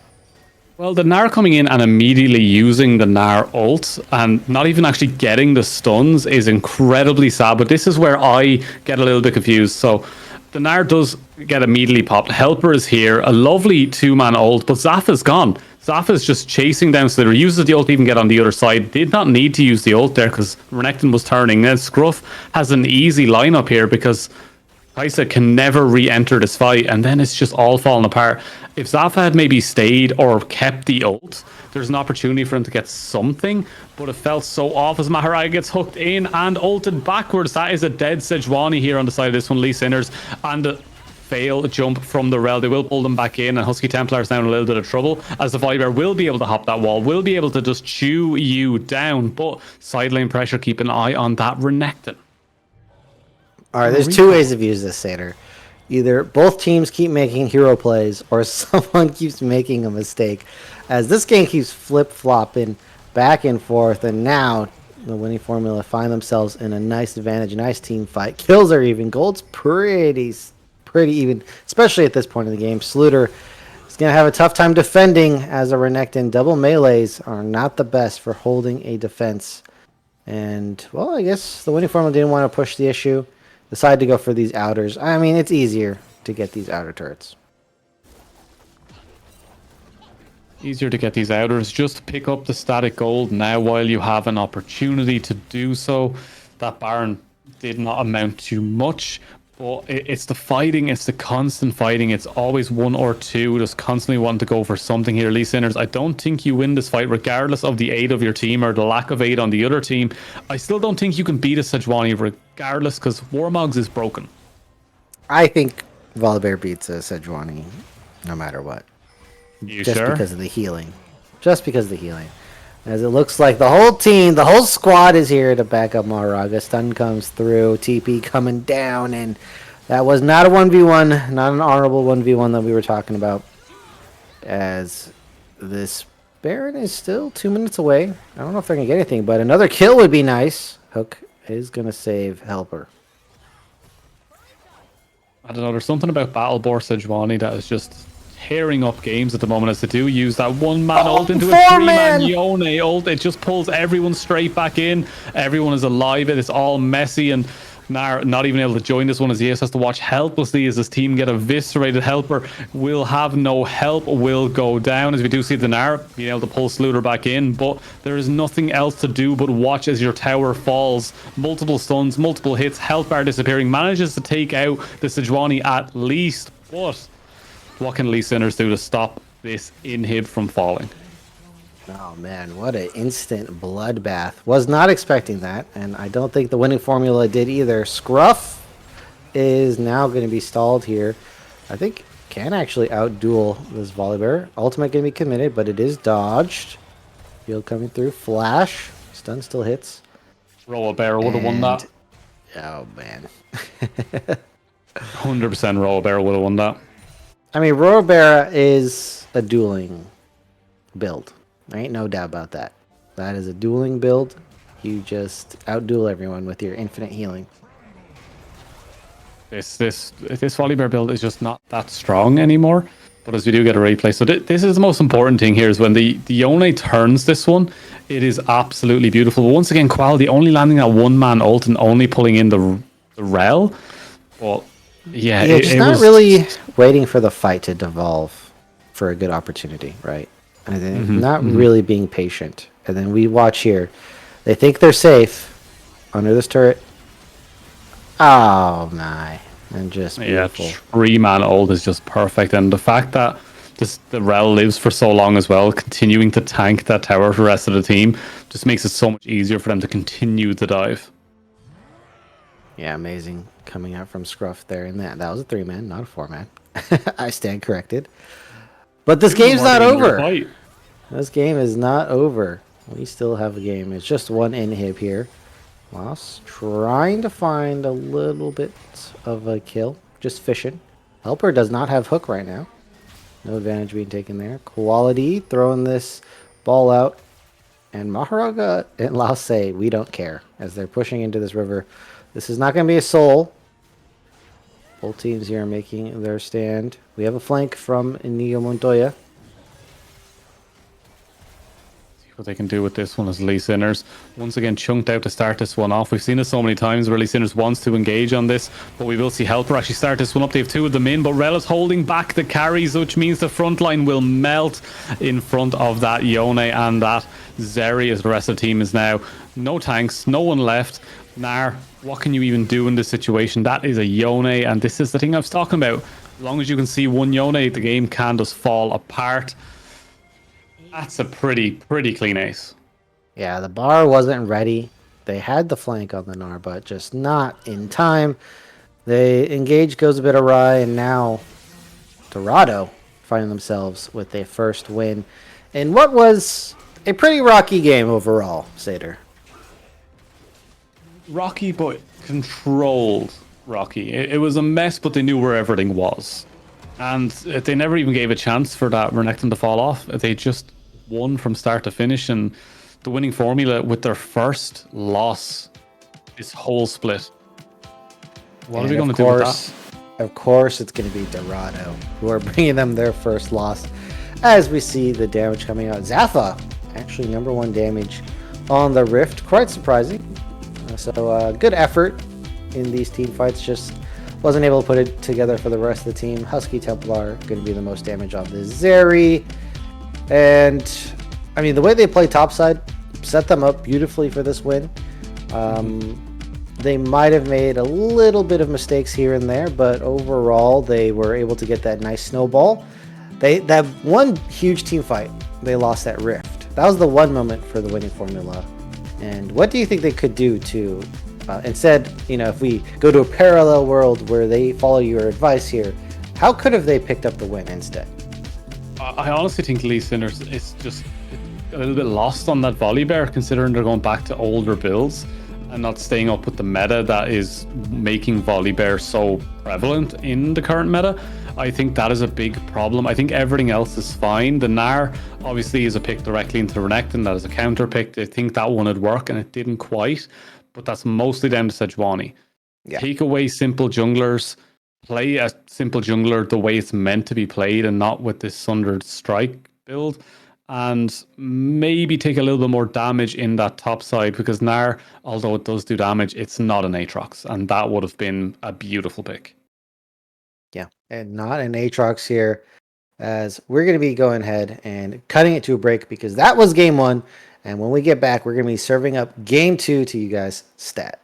Well, the Gnar coming in and immediately using the Gnar ult and not even actually getting the stuns is incredibly sad. But this is where I get a little bit confused. So the Gnar does get immediately popped. Helper is here, a lovely 2-man ult, but Zaffa's gone. Zaffa's just chasing down Slither, uses the ult to even get on the other side. Did not need to use the ult there because Renekton was turning. Then Scruff has an easy lineup here because Kaisa can never re-enter this fight, and then it's just all falling apart. If Zaffa had maybe stayed or kept the ult, there's an opportunity for him to get something, but it felt so off as Maharaya gets hooked in and ulted backwards. That is a dead Sejuani here on the side of this one, Lee Sinners, and a fail jump from the Rel. They will pull them back in, and Husky Templar's now in a little bit of trouble, as the Volibear will be able to hop that wall, will be able to just chew you down, but side lane pressure, keep an eye on that Renekton. All right, there's two ways of using this, Satyr. Either both teams keep making hero plays, or someone keeps making a mistake, as this game keeps flip-flopping back and forth, and now the winning formula find themselves in a nice advantage, a nice team fight. Kills are even. Gold's pretty even, especially at this point in the game. Sluter is going to have a tough time defending, as a Renekton. Double melees are not the best for holding a defense. And, well, I guess the winning formula didn't want to push the issue. Decided to go for these outers. I mean, it's easier to get these outer turrets. Easier to get these outers. Just pick up the static gold now while you have an opportunity to do so. That Baron did not amount to much, but it's the fighting. It's the constant fighting. It's always one or two just constantly wanting to go for something here. Lee Sinners, I don't think you win this fight regardless of the aid of your team or the lack of aid on the other team. I still don't think you can beat a Sejuani regardless, because Warmogs is broken. I think Volibear beats a Sejuani no matter what. You just sure? because of the healing. Just because of the healing. As it looks like the whole team, the whole squad is here to back up Maharaga. Stun comes through, TP coming down, and that was not a 1v1, not an honorable 1v1 that we were talking about. As this Baron is still 2 minutes away. I don't know if they're going to get anything, but another kill would be nice. Hook is going to save Helper. I don't know, there's something about Battleborn Sejuani that is just tearing up games at the moment, as they do use that 1-man ult into a 3-man Yone ult. It just pulls everyone straight back in. Everyone is alive. It's all messy, and Gnar not even able to join this one, as he has to watch helplessly as his team get eviscerated. Helper will have no help, will go down, as we do see the Gnar being able to pull Sluter back in, but there is nothing else to do but watch as your tower falls. Multiple stuns, multiple hits, health bar disappearing, manages to take out the Sejuani at least, but what can Lee Sinners do to stop this inhib from falling? Oh man, what an instant bloodbath. Was not expecting that, and I don't think the winning formula did either. Scruff is now going to be stalled here. I think can actually outduel this Volibear. Ultimate going to be committed, but it is dodged. Field coming through. Flash. Stun still hits. Rollbear would have won that. Oh man. 100% Rollbear would have won that. I mean, Rollbear is a dueling build. There ain't no doubt about that. That is a dueling build. You just outduel everyone with your infinite healing. This Volibear build is just not that strong anymore. But as we do get a replay, so this is the most important thing here, is when the Yone turns this one, it is absolutely beautiful. But once again, Quality only landing that 1-man ult and only pulling in the Rel. Well, yeah, just not really waiting for the fight to devolve for a good opportunity, right? And then not really being patient. And then we watch here. They think they're safe under this turret. Oh my. And just beautiful. Yeah, 3-man ult is just perfect. And the fact that the Rel lives for so long as well, continuing to tank that tower for the rest of the team, just makes it so much easier for them to continue to dive. Yeah, amazing coming out from Scruff there. And that was a 3-man, not a 4-man. I stand corrected. But this game's not over. Fight. This game is not over. We still have a game. It's just one inhib here. Lost trying to find a little bit of a kill. Just fishing. Helper does not have hook right now. No advantage being taken there. Quality throwing this ball out. And Maharaga and Laos say, we don't care. As they're pushing into this river. This is not going to be a soul. Both teams here are making their stand. We have a flank from Inigo Montoya. See what they can do with this one as Lee Sinners. Once again, chunked out to start this one off. We've seen it so many times where Lee Sinners wants to engage on this, but we will see Helper actually start this one up. They have two of them in, but Rella's holding back the carries, which means the front line will melt in front of that Yone and that Zeri, as the rest of the team is now. No tanks, no one left. Nar, what can you even do in this situation? That is a Yone, and this is the thing I was talking about. As long as you can see one Yone, the game can just fall apart. That's a pretty clean ace. Yeah, the bar wasn't ready. They had the flank on the Nar, but just not in time. They engage goes a bit awry, and now Dorado finding themselves with their first win in what was a pretty rocky game overall, Sater. Rocky, but controlled rocky. It was a mess, but they knew where everything was. And they never even gave a chance for that Renekton to fall off. They just won from start to finish, and the winning formula with their first loss this whole split. What are we going to do with that? Of course, it's going to be Dorado who are bringing them their first loss. As we see the damage coming out. Zapha, actually #1 damage on the Rift. Quite surprising. So good effort in these team fights. Just wasn't able to put it together for the rest of the team. Husky Templar going to be the most damage on the Zeri. And, I mean, the way they play topside set them up beautifully for this win. They might have made a little bit of mistakes here and there, but overall they were able to get that nice snowball. That one huge team fight, they lost that Rift. That was the one moment for the winning formula. And what do you think they could do to, instead, you know, if we go to a parallel world where they follow your advice here, how could have they picked up the win instead? I honestly think Lee Sinners is just a little bit lost on that Volibear, considering they're going back to older builds and not staying up with the meta that is making Volibear so prevalent in the current meta. I think that is a big problem. I think everything else is fine. The Gnar obviously is a pick directly into Renekton. That is a counter pick. I think that one would work, and it didn't quite. But that's mostly down to Sejuani. Yeah. Take away simple junglers. Play a simple jungler the way it's meant to be played, and not with this Sundered Strike build. And maybe take a little bit more damage in that top side, because Gnar, although it does do damage, it's not an Aatrox, and that would have been a beautiful pick. Yeah, and not an Aatrox here, as we're going to be going ahead and cutting it to a break, because that was game 1, and when we get back, we're going to be serving up game 2 to you guys stat.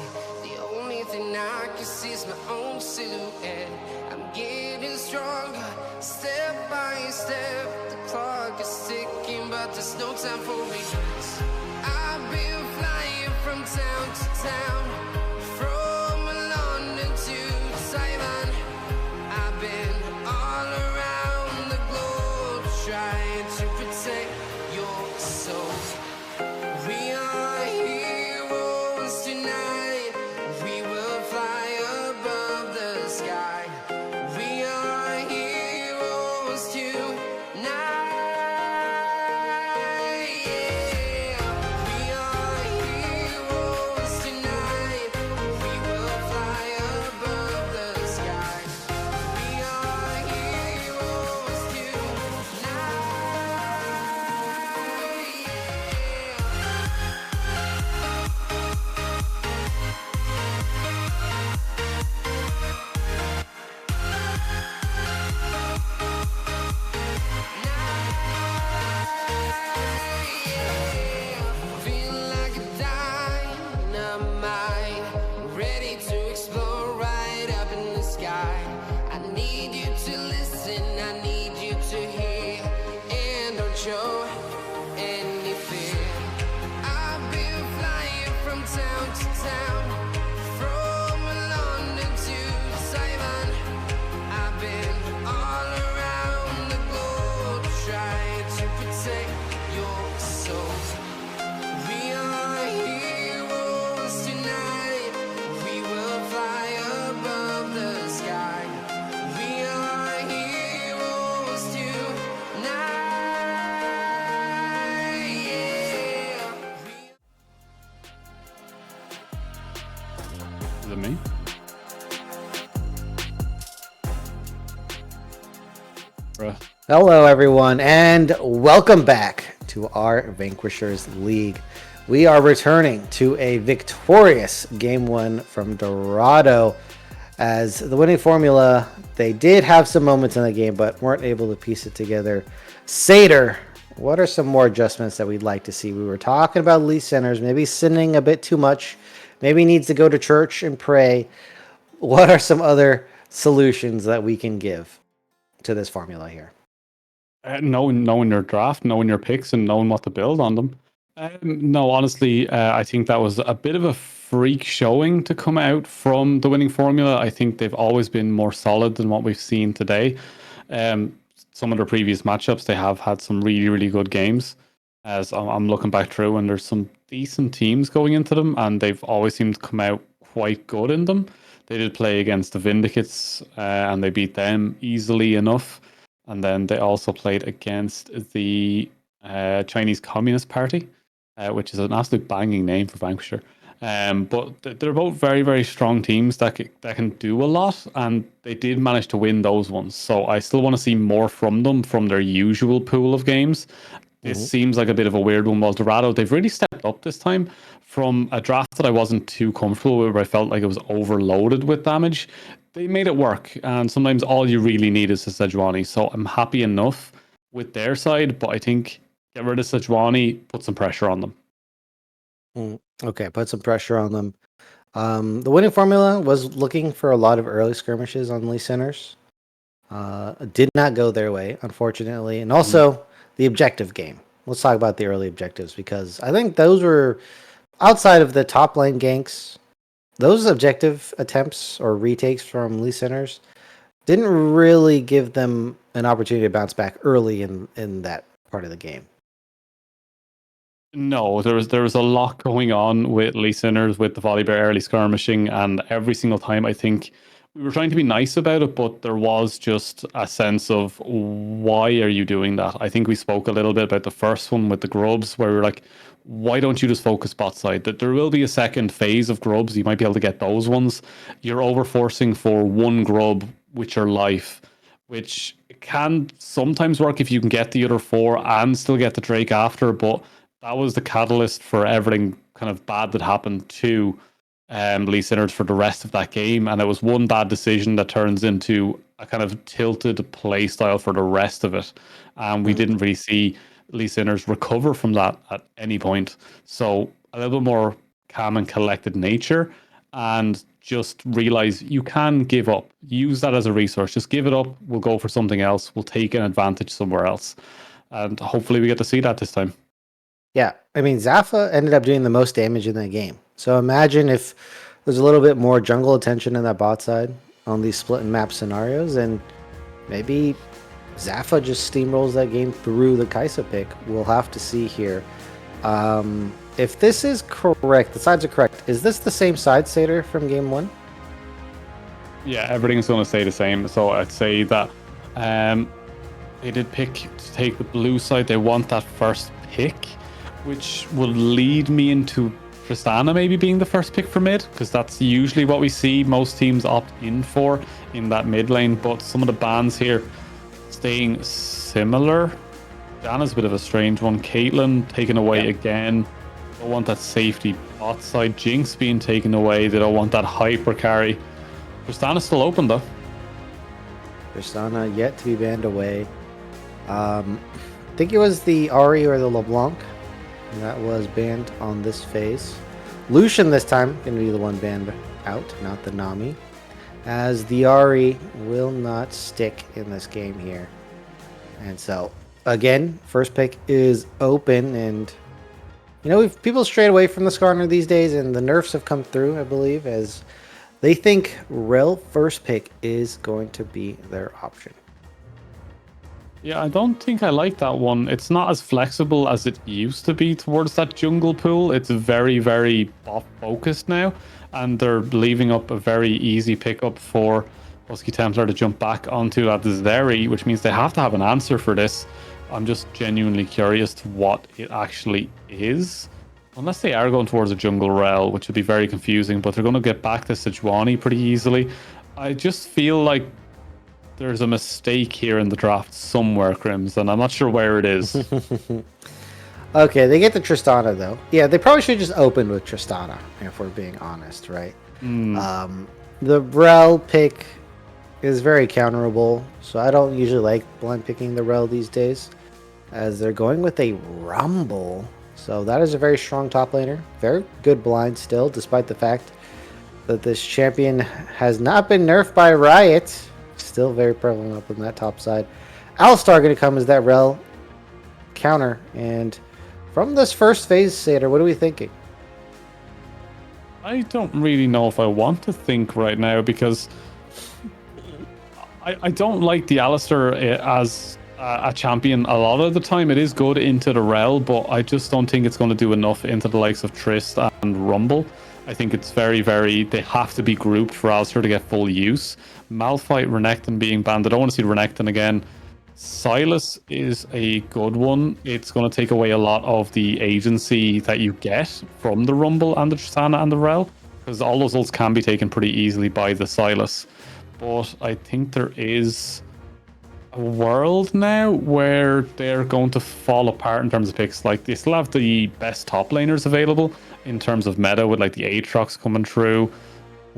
empty. The only thing I can see is my own silhouette. I'm getting stronger, step by step. The clock is ticking, but there's no time for regrets. I've been flying from town to town, from London to Taiwan. I've been all around the globe trying to protect your soul. We are heroes tonight. We will fly above the sky. We are heroes tonight. Yeah. We are heroes tonight. We will fly above the sky. We are heroes tonight. Feel like a dynamite, ready to explode right up in the sky. I need you to listen, I need you to hear, and don't show any fear. I've been flying from town to town, from London to Taiwan. I've been all around the globe trying to protect your soul. We are heroes tonight. We will fly above the sky. We are heroes tonight. Yeah. Is it me? Bruh. Hello, everyone, and welcome back to our Vanquishers League. We are returning to a victorious Game 1 from Dorado. As the winning formula, they did have some moments in the game, but weren't able to piece it together. Satyr, what are some more adjustments that we'd like to see? We were talking about Lee Centers, maybe sinning a bit too much, maybe needs to go to church and pray. What are some other solutions that we can give to this formula here? Knowing your draft, knowing your picks, and knowing what to build on them. No, honestly, I think that was a bit of a freak showing to come out from the winning formula. I think they've always been more solid than what we've seen today. Some of their previous matchups, they have had some really, really good games. As I'm looking back through, and there's some decent teams going into them, and they've always seemed to come out quite good in them. They did play against the Vindicates, and they beat them easily enough. And then they also played against the Chinese Communist Party, which is an absolute banging name for Vanquisher. But they're both very, very strong teams that can do a lot, and they did manage to win those ones. So I still want to see more from them, from their usual pool of games. This seems like a bit of a weird one. While Dorado, they've really stepped up this time from a draft that I wasn't too comfortable with, where I felt like it was overloaded with damage. They made it work, and sometimes all you really need is a Sejuani. So I'm happy enough with their side, but I think get rid of Sejuani, put some pressure on them. Okay, put some pressure on them. The winning formula was looking for a lot of early skirmishes on Lee Centers. Did not go their way, unfortunately. And also the objective game. Let's talk about the early objectives, because I think those were, outside of the top lane ganks, those objective attempts or retakes from Lee Centers didn't really give them an opportunity to bounce back early in that part of the game. No, there was a lot going on with Lee Sinners, with the Volibear early skirmishing, and every single time I think we were trying to be nice about it, but there was just a sense of, why are you doing that? I think we spoke a little bit about the first one with the grubs, where we were like, why don't you just focus bot side? That there will be a second phase of grubs. You might be able to get those ones. You're overforcing for one grub with your life, which can sometimes work if you can get the other four and still get the Drake after, but that was the catalyst for everything kind of bad that happened to Lee Sinners for the rest of that game. And it was one bad decision that turns into a kind of tilted play style for the rest of it. And we didn't really see Lee Sinners recover from that at any point. So a little bit more calm and collected nature. and just realize you can give up. Use that as a resource. Just give it up. We'll go for something else. We'll take an advantage somewhere else. And hopefully we get to see that this time. Yeah, I mean, Zaffa ended up doing the most damage in the game. So imagine if there's a little bit more jungle attention in that bot side on these split and map scenarios, and maybe Zaffa just steamrolls that game through the Kaisa pick. We'll have to see here. If this is correct, the sides are correct. Is this the same side, Satyr, from game 1? Yeah, everything's going to stay the same. So I'd say that they did pick to take the blue side. They want that first pick, which will lead me into Tristana maybe being the first pick for mid, because that's usually what we see most teams opt in for in that mid lane. But some of the bans here staying similar. Diana's a bit of a strange one. Caitlyn taken away again. Don't want that safety bot side. Jinx being taken away. They don't want that hyper carry. Tristana's still open though. Tristana yet to be banned away. I think it was the Ari or the LeBlanc that was banned on this phase. Lucian this time going to be the one banned out, not the Nami, as the Ari will not stick in this game here. And so, again, first pick is open, and you know, people strayed away from the Skarner these days, and the nerfs have come through, I believe, as they think Rel first pick is going to be their option. Yeah, I don't think I like that one. It's not as flexible as it used to be towards that jungle pool. It's very, very bot focused now, and they're leaving up a very easy pickup for Husky Templar to jump back onto that Zeri, which means they have to have an answer for this. I'm just genuinely curious to what it actually is. Unless they are going towards a jungle Rel, which would be very confusing, but they're going to get back to Sejuani pretty easily. I just feel like there's a mistake here in the draft somewhere, Crims, and I'm not sure where it is. Okay, they get the Tristana, though. Yeah, they probably should just open with Tristana, if we're being honest, right? The Rel pick is very counterable, so I don't usually like blind picking the Rel these days, as they're going with a Rumble. So that is a very strong top laner. Very good blind still, despite the fact that this champion has not been nerfed by Riot. Still very prevalent up in that top side. Alistar going to come as that Rel counter. And from this first phase, Satyr, what are we thinking? I don't really know if I want to think right now, because I don't like the Alistar as a champion a lot of the time. It is good into the Rel, but I just don't think it's going to do enough into the likes of Trist and Rumble. I think it's very, very... They have to be grouped for Alistar to get full use. Malphite, Renekton being banned. I don't want to see Renekton again. Silas is a good one. It's going to take away a lot of the agency that you get from the Rumble and the Tristana and the Rel, because all those ults can be taken pretty easily by the Silas. But I think there is a world now where they're going to fall apart in terms of picks. Like, they still have the best top laners available in terms of meta, with like the Aatrox coming through.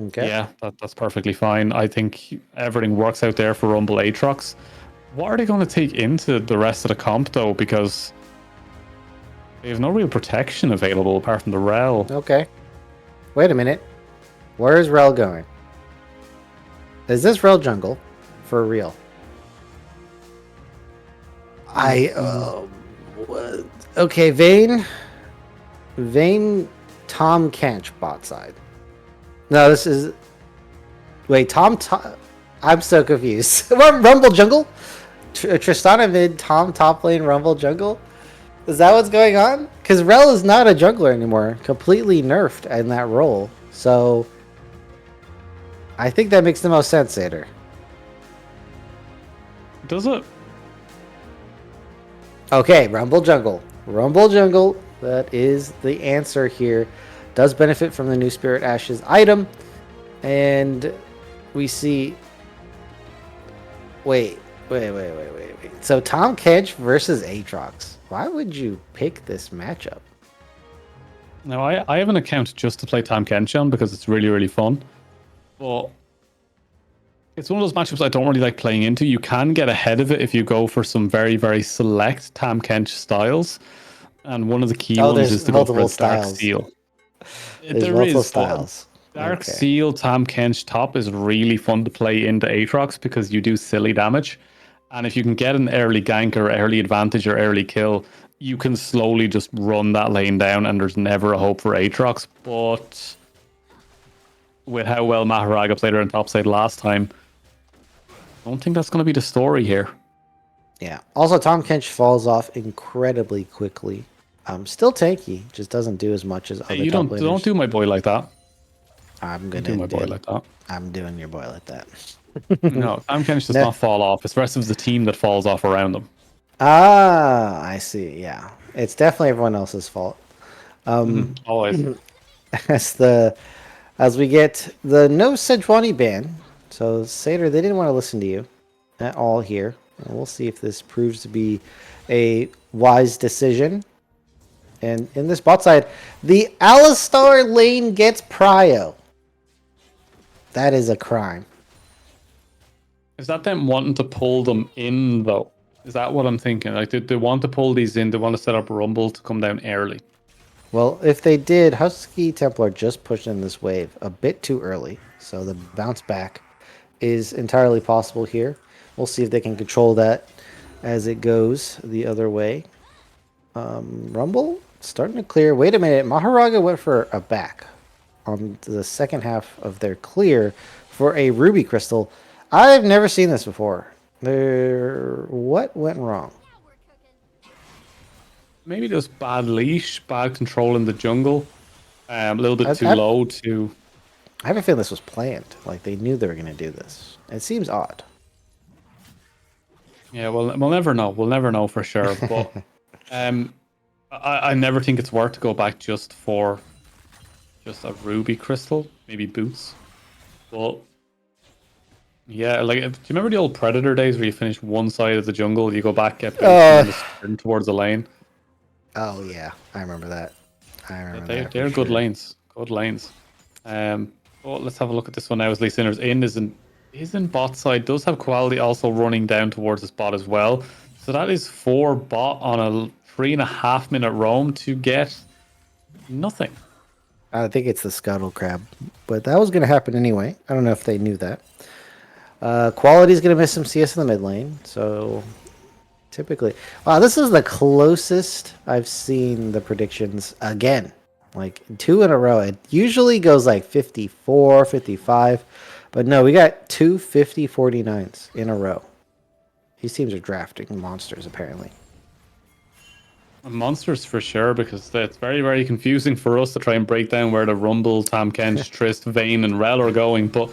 Okay. Yeah, that's perfectly fine. I think everything works out there for Rumble Aatrox. What are they going to take into the rest of the comp, though? Because they have no real protection available apart from the Rel. Okay. Wait a minute. Where is Rel going? Is this Rel jungle for real? Okay, Vayne, Tom Kench bot side. No, this is... Wait, Tom... I'm so confused. Rumble jungle? Tristana mid, Tom top lane, Rumble jungle? Is that what's going on? Because Rel is not a jungler anymore. Completely nerfed in that role. So... I think that makes the most sense, Satyr. Does it? Okay, Rumble jungle. Rumble jungle. That is the answer here. Does benefit from the new Spirit Ashes item. And we see... Wait. So Tom Kench versus Aatrox. Why would you pick this matchup? Now, I have an account just to play Tam Kench on because it's really, really fun. But it's one of those matchups I don't really like playing into. You can get ahead of it if you go for some very, very select Tam Kench styles. And one of the key ones is to go for a Dark Steel. There's multiple styles. Dark Okay. Seal Tam Kench top is really fun to play into Aatrox because you do silly damage. And if you can get an early gank or early advantage or early kill, you can slowly just run that lane down and there's never a hope for Aatrox. But with how well Maharaga played her in topside last time, I don't think that's going to be the story here. Yeah. Also, Tom Kench falls off incredibly quickly. Still tanky, just doesn't do as much as Hey, other you top don't laners. do my boy like that. I'm Don't gonna do my boy do. like that. I'm doing your boy like that. No, Tam Kench does Ne- not fall off. It's the rest of the team that falls off around them. Ah, I see. Yeah, it's definitely everyone else's fault. Always. As as we get the no Sejuani ban. So Seder, they didn't want to listen to you at all here. And we'll see if this proves to be a wise decision. And in this bot side, the Alistar lane gets prio. That is a crime. Is that them wanting to pull them in, though? Is that what I'm thinking? Like, they want to pull these in? They want to set up Rumble to come down early? Well, if they did, Husky Templar just pushed in this wave a bit too early. So the bounce back is entirely possible here. We'll see if they can control that as it goes the other way. Rumble starting to clear. Wait a minute. Maharaga went for a back on the second half of their clear for a Ruby Crystal. I've never seen this before. What went wrong? Maybe just bad leash, bad control in the jungle. A little bit I, too I, low to... I have a feeling this was planned. Like they knew they were going to do this. It seems odd. Yeah, well, we'll never know. We'll never know for sure. But I never think it's worth to go back just for just a Ruby Crystal. Maybe boots. But yeah, like, do you remember the old Predator days where you finish one side of the jungle, you go back, get boots, and then just turn towards the lane? Oh yeah, I remember that. They're good lanes. Good lanes. Oh, let's have a look at this one now. As Lee Sinner's in is in bot side. Does have quality also running down towards this bot as well. So that is 4 bot on a 3.5 minute roam to get nothing. I think it's the Scuttle Crab, but that was going to happen anyway. I don't know if they knew that. Quality's going to miss some CS in the mid lane, so typically... Wow, this is the closest I've seen the predictions again. Like 2 in a row. It usually goes like 54, 55, but no, we got 2 50-49s in a row. These teams are drafting monsters, apparently. Monsters for sure, because it's very, very confusing for us to try and break down where the Rumble, Tam Kench, Trist, Vayne, and Rel are going. But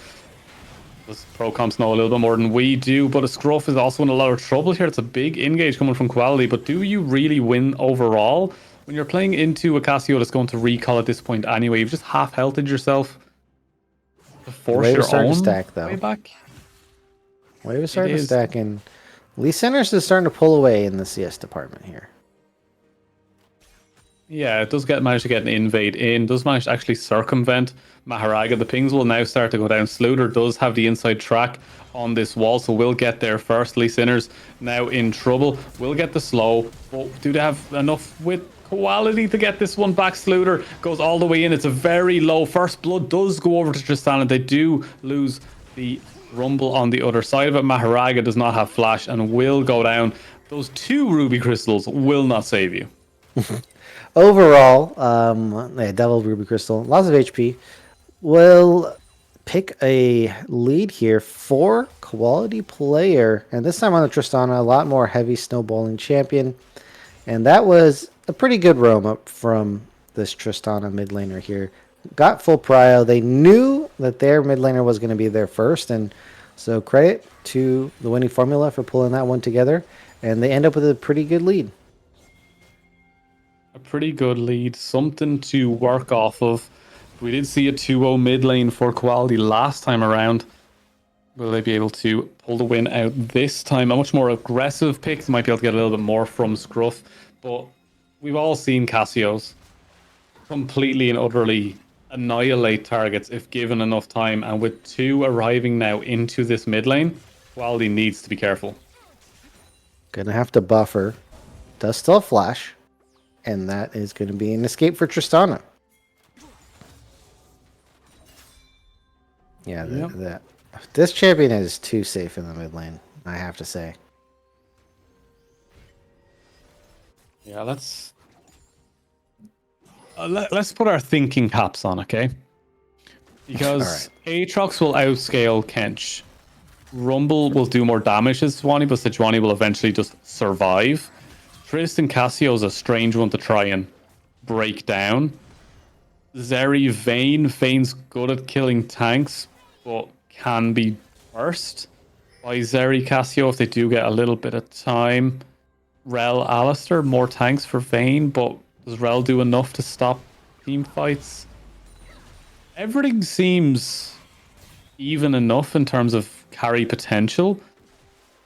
those pro comps know a little bit more than we do. But a Scruff is also in a lot of trouble here. It's a big engage coming from quality. But do you really win overall? When you're playing into a Cassio that's going to recall at this point anyway, you've just half healthed yourself to force Wave your is starting own to stack, though. way back. Wave is starting to stack, and Lee Sinners is starting to pull away in the CS department here. Yeah, it does manage to get an invade in. Does manage to actually circumvent Maharaga. The pings will now start to go down. Sluder does have the inside track on this wall, so we'll get there first. Lee Sinners now in trouble. We'll get the slow. But do they have enough with quality to get this one back? Sluder goes all the way in. It's a very low. First blood does go over to Tristana. They do lose the Rumble on the other side of it. Maharaga does not have flash and will go down. Those 2 Ruby Crystals will not save you. Overall, double Ruby Crystal, lots of HP. Will pick a lead here for quality player, and this time on the Tristana, a lot more heavy snowballing champion. And that was a pretty good roam up from this Tristana mid laner here. Got full prio. They knew that their mid laner was going to be there first, and so credit to the winning formula for pulling that one together. And they end up with a pretty good lead. A pretty good lead, something to work off of. We did see a 2-0 mid lane for quality last time around. Will they be able to pull the win out this time? A much more aggressive pick. They might be able to get a little bit more from Scruff. But we've all seen Cassios completely and utterly annihilate targets if given enough time. And with 2 arriving now into this mid lane, quality needs to be careful. Gonna have to buffer. Does still flash. And that is going to be an escape for Tristana. Yeah, Yep. this champion is too safe in the mid lane, I have to say. Yeah, let's put our thinking caps on, okay? All Because right. Aatrox will outscale Kench. Rumble will do more damage to Sejuani, but Sejuani will eventually just survive. Tristan Cassio is a strange one to try and break down. Zeri Vayne. Vayne's good at killing tanks, but can be burst by Zeri Cassio if they do get a little bit of time. Rel Alistair, more tanks for Vayne, but does Rel do enough to stop team fights? Everything seems even enough in terms of carry potential.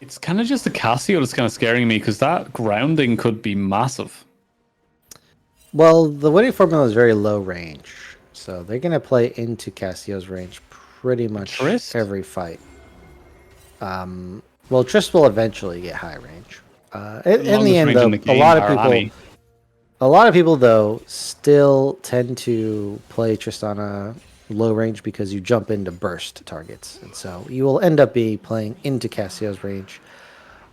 It's kind of just the Cassio that's kind of scaring me because that grounding could be massive. Well, the winning formula is very low range, so they're gonna play into Cassio's range pretty much Trist? every fight. Well, Trist will eventually get high range. In the Longest end, range in though, the game, Arani. a lot of people though still tend to play Tristana low range because you jump into burst targets, and so you will end up playing into Cassio's range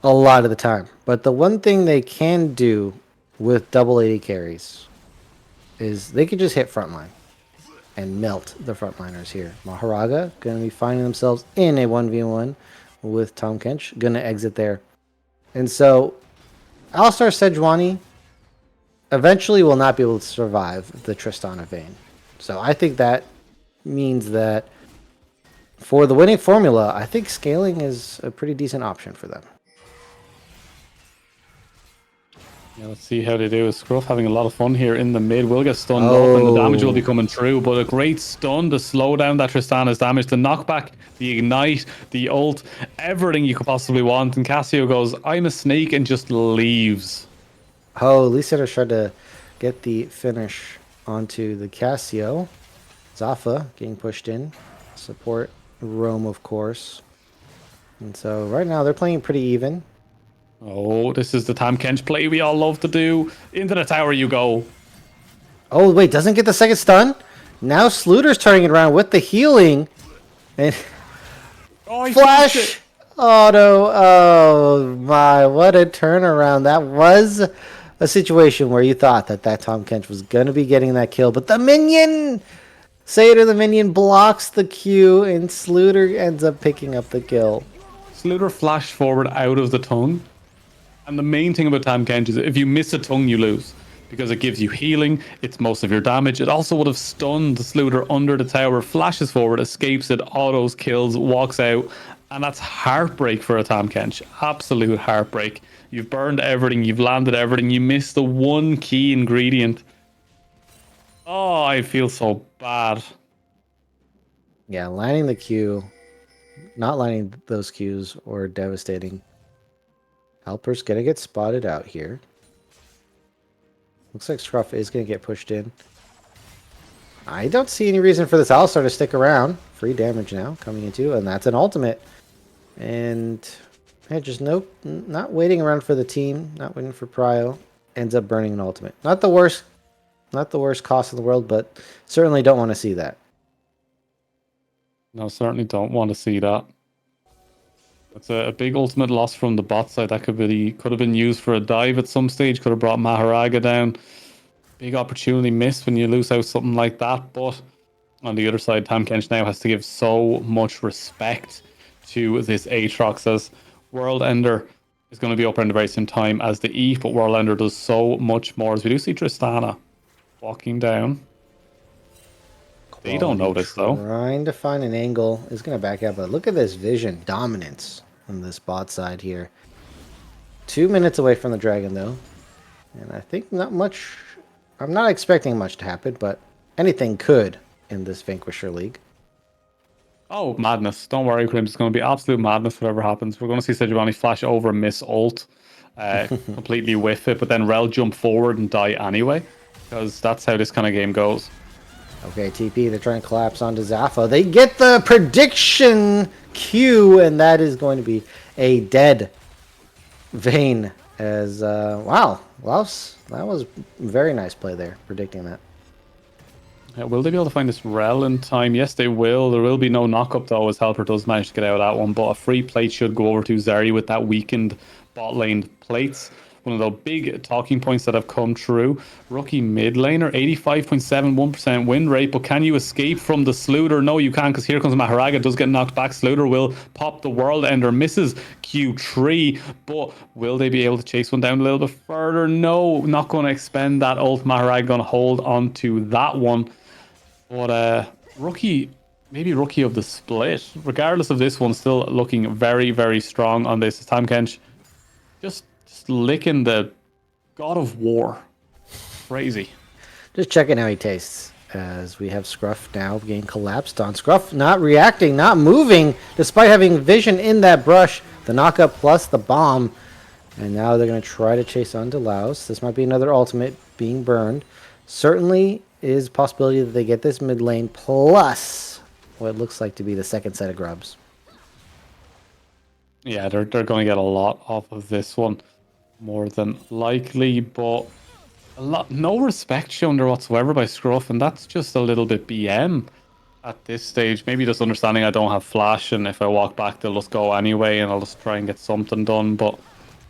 a lot of the time. But the one thing they can do with double 80 carries is they can just hit frontline and melt the frontliners here. Maharaga going to be finding themselves in a 1v1 with Tom Kench, going to exit there. And so Alistar Sejuani eventually will not be able to survive the Tristana Vayne. So I think that means that for the winning formula, I think scaling is a pretty decent option for them. Yeah, let's see how they do. Scruff having a lot of fun here in the mid. Will get stunned up and the damage will be coming through, but a great stun to slow down that Tristana's damage, the knockback, the ignite, the ult, everything you could possibly want. And Cassio goes, I'm a snake, and just leaves. Oh, Lisa tried to get the finish onto the Cassio. Zafa getting pushed in. Support Rome, of course. And so right now they're playing pretty even. Oh, this is the Tam Kench play we all love to do. Into the tower you go. Oh, wait, doesn't get the second stun? Now Sluter's turning it around with the healing. And Oh, he flashed Flash it. auto. Oh, my. What a turnaround. That was a situation where you thought that Tom Kench was going to be getting that kill. But the minion, Seder the minion, blocks the Q, and Sluter ends up picking up the kill. Sluter flashed forward out of the tongue. And the main thing about Tam Kench is if you miss a tongue, you lose. Because it gives you healing, it's most of your damage. It also would have stunned the Sluter under the tower, flashes forward, escapes it, autos, kills, walks out. And that's heartbreak for a Tam Kench. Absolute heartbreak. You've burned everything, you've landed everything, you missed the one key ingredient. Oh, I feel so bad. Yeah, landing the Q, not landing those Qs, or devastating. Helper's going to get spotted out here. Looks like Scruff is going to get pushed in. I don't see any reason for this Alistar to stick around. Free damage now coming into, and that's an ultimate. And yeah, just not waiting around for the team, not waiting for Prio. Ends up burning an ultimate. Not the worst cost in the world, but certainly don't want to see that. No, certainly don't want to see that. That's a big ultimate loss from the bot side. That could have been used for a dive at some stage. Could have brought Maharaga down. Big opportunity missed when you lose out something like that. But on the other side, Tam Kench now has to give so much respect to this Aatrox, as World Ender is going to be up around the very same time as the Eve, but World Ender does so much more. As we do see Tristana walking down. They don't notice, though. Trying to find an angle. Is going to back out, but look at this vision dominance on this bot side here. 2 minutes away from the dragon, though. And I think not much. I'm not expecting much to happen, but anything could in this Vanquisher League. Oh, madness. Don't worry, Crims. It's going to be absolute madness whatever happens. We're going to see Sejuani flash over, miss ult, completely whiff it, but then Rel jump forward and die anyway, because that's how this kind of game goes. Okay, TP, they're trying to collapse onto Zafa. They get the prediction Q, and that is going to be a dead Vayne. As, wow, that was very nice play there, predicting that. Will they be able to find this Rel in time? Yes, they will. There will be no knockup though, as Helper does manage to get out of that one. But a free plate should go over to Zeri with that weakened bot lane plates. One of the big talking points that have come true. Rookie mid laner, 85.71% win rate. But can you escape from the Sluter? No, you can't, because here comes Maharaga. Does get knocked back. Sluter will pop the World Ender. Misses Q3. But will they be able to chase one down a little bit further? No, not going to expend that ult. Maharaga going to hold on to that one. But rookie, maybe rookie of the split. Regardless of this one, still looking very, very strong on this. Tam Kench just licking the God of War. Crazy. Just checking how he tastes. As we have Scruff now getting collapsed on. Scruff not reacting, not moving, despite having vision in that brush. The knockup plus the bomb. And now they're going to try to chase onto Laos. This might be another ultimate being burned. Certainly is a possibility that they get this mid lane plus what looks like to be the second set of grubs. Yeah, they're going to get a lot off of this one. More than likely, but no respect shown there whatsoever by Scruff, and that's just a little bit BM at this stage. Maybe just understanding I don't have flash, and if I walk back they'll just go anyway, and I'll just try and get something done. But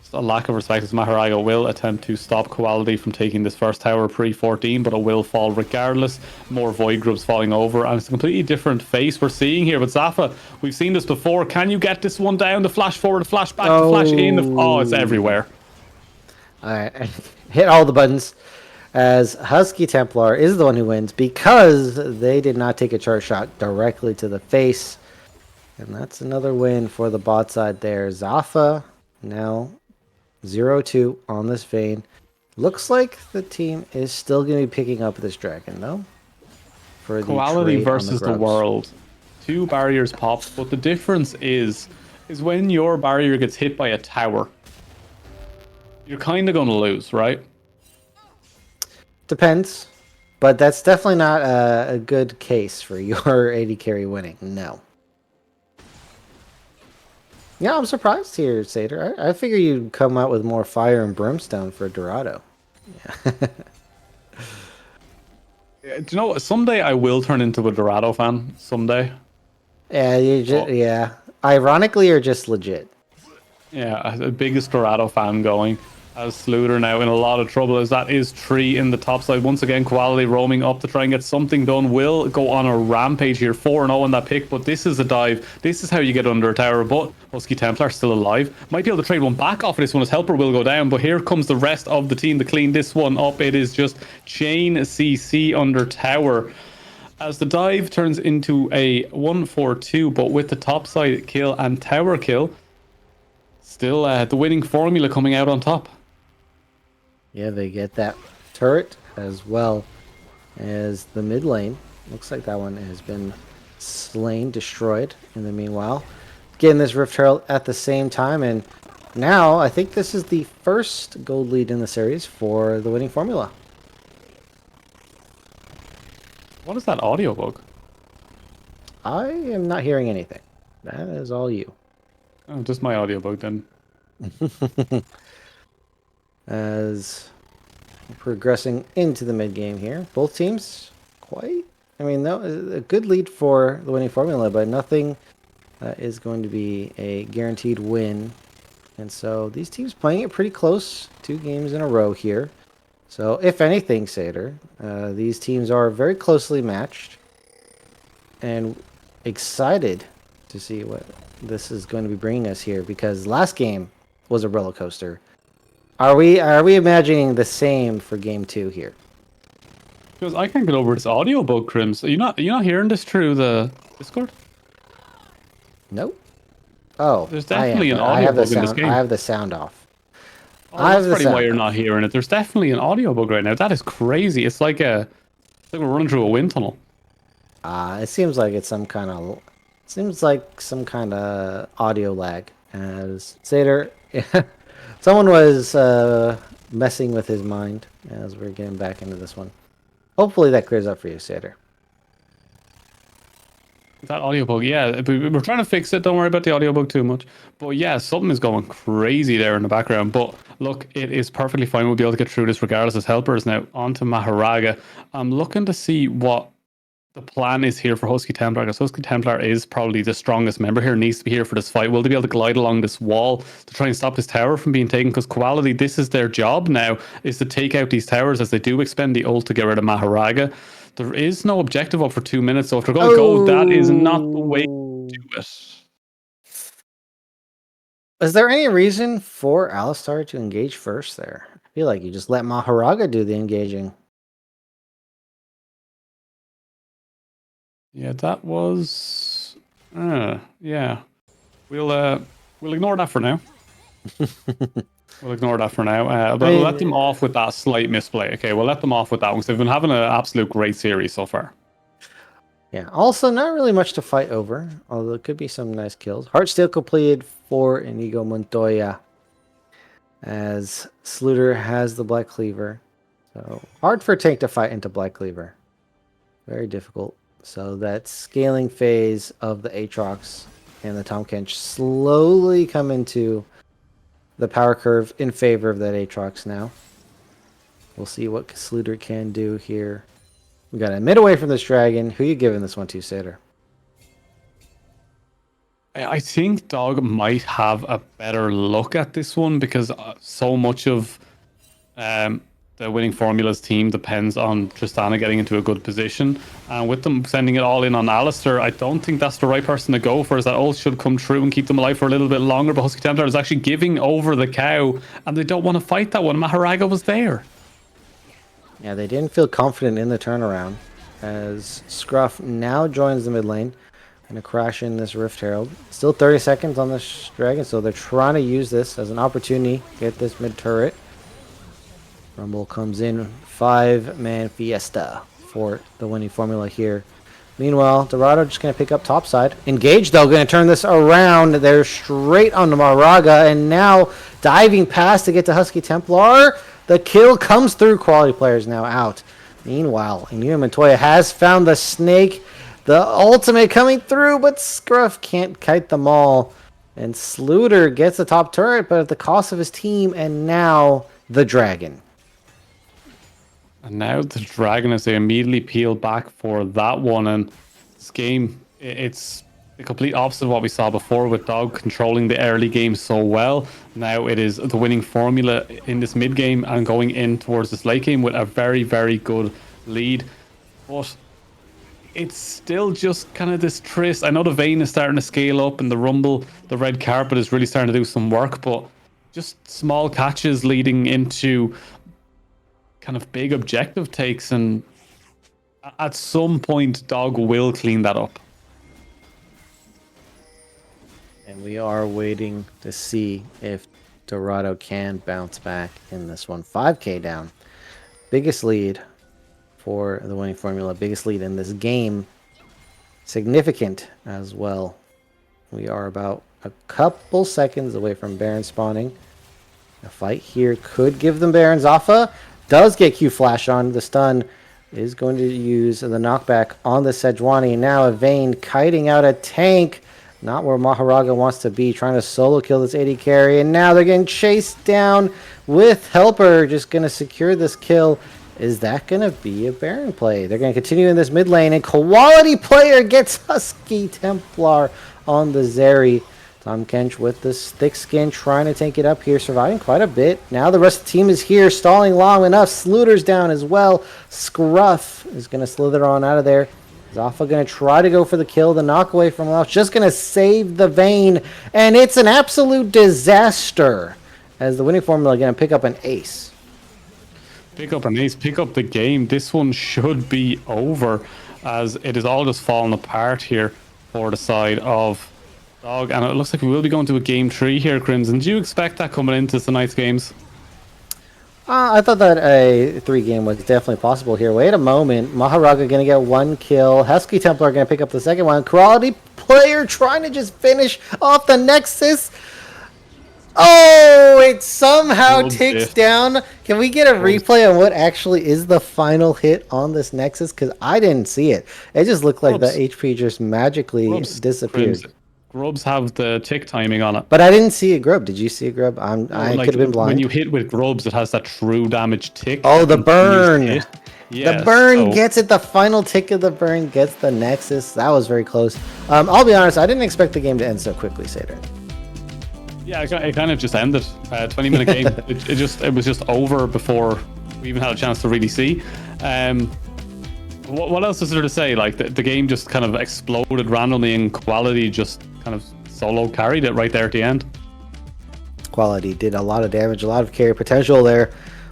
just a lack of respect, as Maharaga will attempt to stop Quality from taking this first tower pre-14, but it will fall regardless. More Void Grubs falling over, and it's a completely different face we're seeing here. But Zafa, we've seen this before. Can you get this one down? The flash forward, the flash back, the flash in. It's everywhere. Alright, hit all the buttons as Husky Templar is the one who wins because they did not take a charge shot directly to the face. And that's another win for the bot side there. Zafa now 0-2 on this Vayne. Looks like the team is still going to be picking up this dragon though. For the Quality versus the world. 2 barriers popped, but the difference is when your barrier gets hit by a tower, you're kind of going to lose, right? Depends. But that's definitely not a good case for your AD carry winning. No. Yeah, I'm surprised here, Satyr. I figure you'd come out with more fire and brimstone for Dorado. Yeah. Do you know what? Someday I will turn into a Dorado fan. Someday. Yeah, yeah. Ironically or just legit? Yeah, the biggest Dorado fan going. As Sluter now in a lot of trouble, as that is Tree in the top side. Once again, Quality roaming up to try and get something done. Will go on a rampage here, 4-0 in that pick, but this is a dive. This is how you get under a tower, but Husky Templar still alive. Might be able to trade one back off of this one as Helper will go down, but here comes the rest of the team to clean this one up. It is just Chain CC under tower. As the dive turns into a 1-4-2, but with the top side kill and tower kill, still the winning formula coming out on top. Yeah, they get that turret as well as the mid lane. Looks like that one has been slain, destroyed in the meanwhile. Getting this Rift Herald at the same time, and now I think this is the first gold lead in the series for the winning formula. What is that audio bug? I am not hearing anything. That is all you. Oh, just my audio bug then. As we're progressing into the mid game here, both teams I mean, that was a good lead for the winning formula, but nothing is going to be a guaranteed win. And so these teams playing it pretty close, 2 games in a row here. So if anything, Satyr, these teams are very closely matched and excited to see what this is going to be bringing us here, because last game was a roller coaster. Are we imagining the same for game 2 here? Because I can't get over this audio bug, Crims. Are you not hearing this through the Discord? Nope. Oh, there's definitely an audio bug in this game. I have the sound off. Oh, that's probably why you're not hearing it. There's definitely an audio bug right now. That is crazy. It's like we're running through a wind tunnel. It seems like it's some kind of audio lag. As Satyr, someone was messing with his mind as we're getting back into this one. Hopefully that clears up for you, Satyr. That audio bug, yeah. We're trying to fix it. Don't worry about the audio bug too much. But yeah, something is going crazy there in the background. But look, it is perfectly fine. We'll be able to get through this regardless as Helpers now. On to Maharaga. I'm looking to see what the plan is here for Husky Templar, because Husky Templar is probably the strongest member here, needs to be here for this fight. Will they be able to glide along this wall to try and stop this tower from being taken? Because Quality, this is their job now, is to take out these towers as they do expend the ult to get rid of Maharaga. There is no objective up for 2 minutes, so if they're going to go, that is not the way to do it. Is there any reason for Alistar to engage first there? I feel like you just let Maharaga do the engaging. Yeah, that was... yeah. We'll ignore that for now. We'll ignore that for now. But we'll let them off with that slight misplay. Okay, we'll let them off with that one, because they've been having an absolute great series so far. Yeah, also not really much to fight over, although it could be some nice kills. Heartsteel completed for Inigo Montoya, as Sluter has the Black Cleaver. So hard for a tank to fight into Black Cleaver. Very difficult. So that scaling phase of the Aatrox and the Tahm Kench slowly come into the power curve in favor of that Aatrox now. We'll see what Sluter can do here. We got a mid away from this dragon. Who you giving this one to, Satyr? I think Dog might have a better look at this one, because so much of the Winning Formulas team depends on Tristana getting into a good position. And with them sending it all in on Alistair, I don't think that's the right person to go for, as that ult should come true and keep them alive for a little bit longer. But Husky Templar is actually giving over the cow, and they don't want to fight that one. Maharaga was there. Yeah, they didn't feel confident in the turnaround, as Scruff now joins the mid lane. Gonna crash in this Rift Herald. Still 30 seconds on this dragon, so they're trying to use this as an opportunity to get this mid turret. Rumble comes in, 5-man fiesta for the Winning Formula here. Meanwhile, Dorado just gonna pick up topside. Engage though, gonna turn this around. They're straight on the Maraga, and now diving past to get to Husky Templar. The kill comes through. Quality players now out. Meanwhile, Inigo Montoya has found the snake. The ultimate coming through, but Scruff can't kite them all. And Sluter gets the top turret, but at the cost of his team, and now the dragon. And now the dragon, as they immediately peel back for that one. And this game, it's the complete opposite of what we saw before, with Dog controlling the early game so well. Now it is the Winning Formula in this mid game and going in towards this late game with a very, very good lead. But it's still just kind of this tryst. I know the Vayne is starting to scale up, and the Rumble, the red carpet, is really starting to do some work, but just small catches leading into kind of big objective takes, and at some point Dog will clean that up. And we are waiting to see if Dorado can bounce back in this one. 5k down. Biggest lead for the Winning Formula. Biggest lead in this game. Significant as well. We are about a couple seconds away from Baron spawning. A fight here could give them Baron. Zaffa does get Q flash on. The stun is going to use the knockback on the Sejuani. And now a Vayne kiting out a tank. Not where Maharaga wants to be, trying to solo kill this AD carry. And now they're getting chased down with Helper. Just going to secure this kill. Is that going to be a Baron play? They're going to continue in this mid lane. And Quality player gets Husky Templar on the Zeri. Tahm Kench with this thick skin, trying to take it up here, surviving quite a bit. Now the rest of the team is here, stalling long enough. Sluter's down as well. Scruff is going to slither on out of there. Zaffa going to try to go for the kill. The knock away from Lauch just going to save the Vayne. And it's an absolute disaster, as the Winning Formula going to pick up an ace. Pick up an ace, pick up the game. This one should be over, as it is all just falling apart here for the side of Dog. And it looks like we will be going to a game 3 here, Crimson. Do you expect that coming into tonight's games? I thought that a 3-game was definitely possible here. Wait a moment. Maharaga going to get 1 kill. Husky Templar going to pick up the second one. Quality player trying to just finish off the Nexus. Oh, it somehow ticks down. Can we get a replay on what actually is the final hit on this Nexus? Because I didn't see it. It just looked like the HP just magically disappeared. Crimson. Grubs have the tick timing on it. But I didn't see a grub. Did you see a grub? I like, could have been blind. When you hit with grubs, it has that true damage tick. Oh, the burn. The burn so- gets it. The final tick of the burn gets the Nexus. That was very close. I'll be honest. I didn't expect the game to end so quickly, Seder. Yeah, it kind of just ended. 20-minute game. It was just over before we even had a chance to really see. What else is there to say? Like the game just kind of exploded randomly, and quality just kind of solo carried it right there at the end. Quality did a lot of damage, a lot of carry potential there.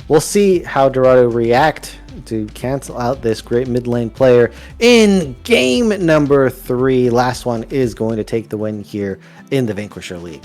We'll see how Dorado react to cancel out this great mid lane player in game number 3. Last one is going to take the win here in the Vanquisher League.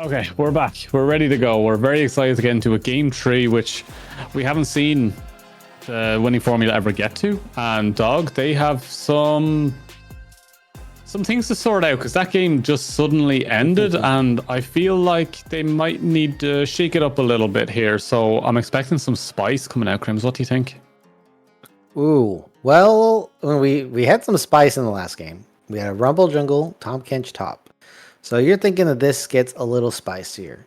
Okay, we're back. We're ready to go. We're very excited to get into a game 3, which we haven't seen the winning formula ever get to. And Dog, they have some things to sort out because that game just suddenly ended, and I feel like they might need to shake it up a little bit here. So I'm expecting some spice coming out. Crims, what do you think? Ooh, well, we had some spice in the last game. We had a Rumble Jungle, Tom Kench top. So you're thinking that this gets a little spicier.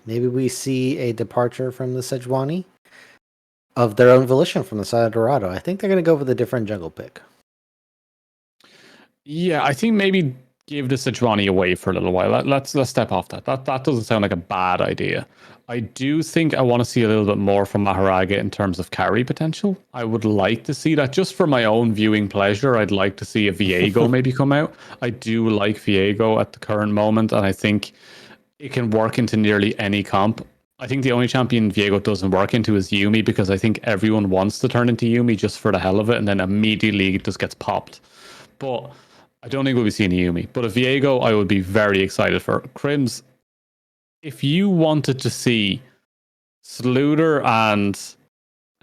Maybe we see a departure from the Sejuani of their own volition from the side of Dorado. I think they're going to go with a different jungle pick. Yeah, I think maybe give the Sejuani away for a little while. Let's step off that. That doesn't sound like a bad idea. I do think I want to see a little bit more from Maharaga in terms of carry potential. I would like to see that just for my own viewing pleasure. I'd like to see a Viego maybe come out. I do like Viego at the current moment, and I think it can work into nearly any comp. I think the only champion Viego doesn't work into is Yuumi, because I think everyone wants to turn into Yuumi just for the hell of it, and then immediately it just gets popped. But I don't think we'll be seeing Yuumi. But a Viego, I would be very excited for. Crims, if you wanted to see Sluder and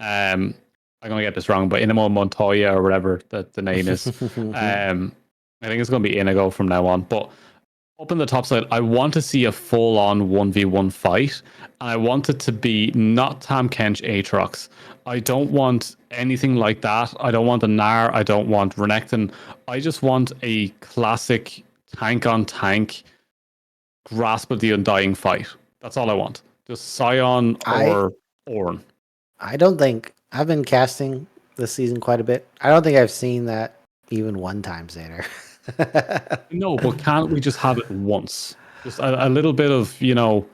I'm gonna get this wrong, but Inamo Montoya or whatever the name is, I think it's gonna be Inigo from now on. But up in the top side, I want to see a full-on 1v1 fight, and I want it to be not Tam Kench Aatrox. I don't want anything like that. I don't want a Gnar. I don't want Renekton. I just want a classic tank-on-tank grasp of the undying fight. That's all I want. Just Sion or Ornn. I don't think I've been casting this season quite a bit. I don't think I've seen that even one time, Xander. No, but can't we just have it once? Just a little bit of, simple...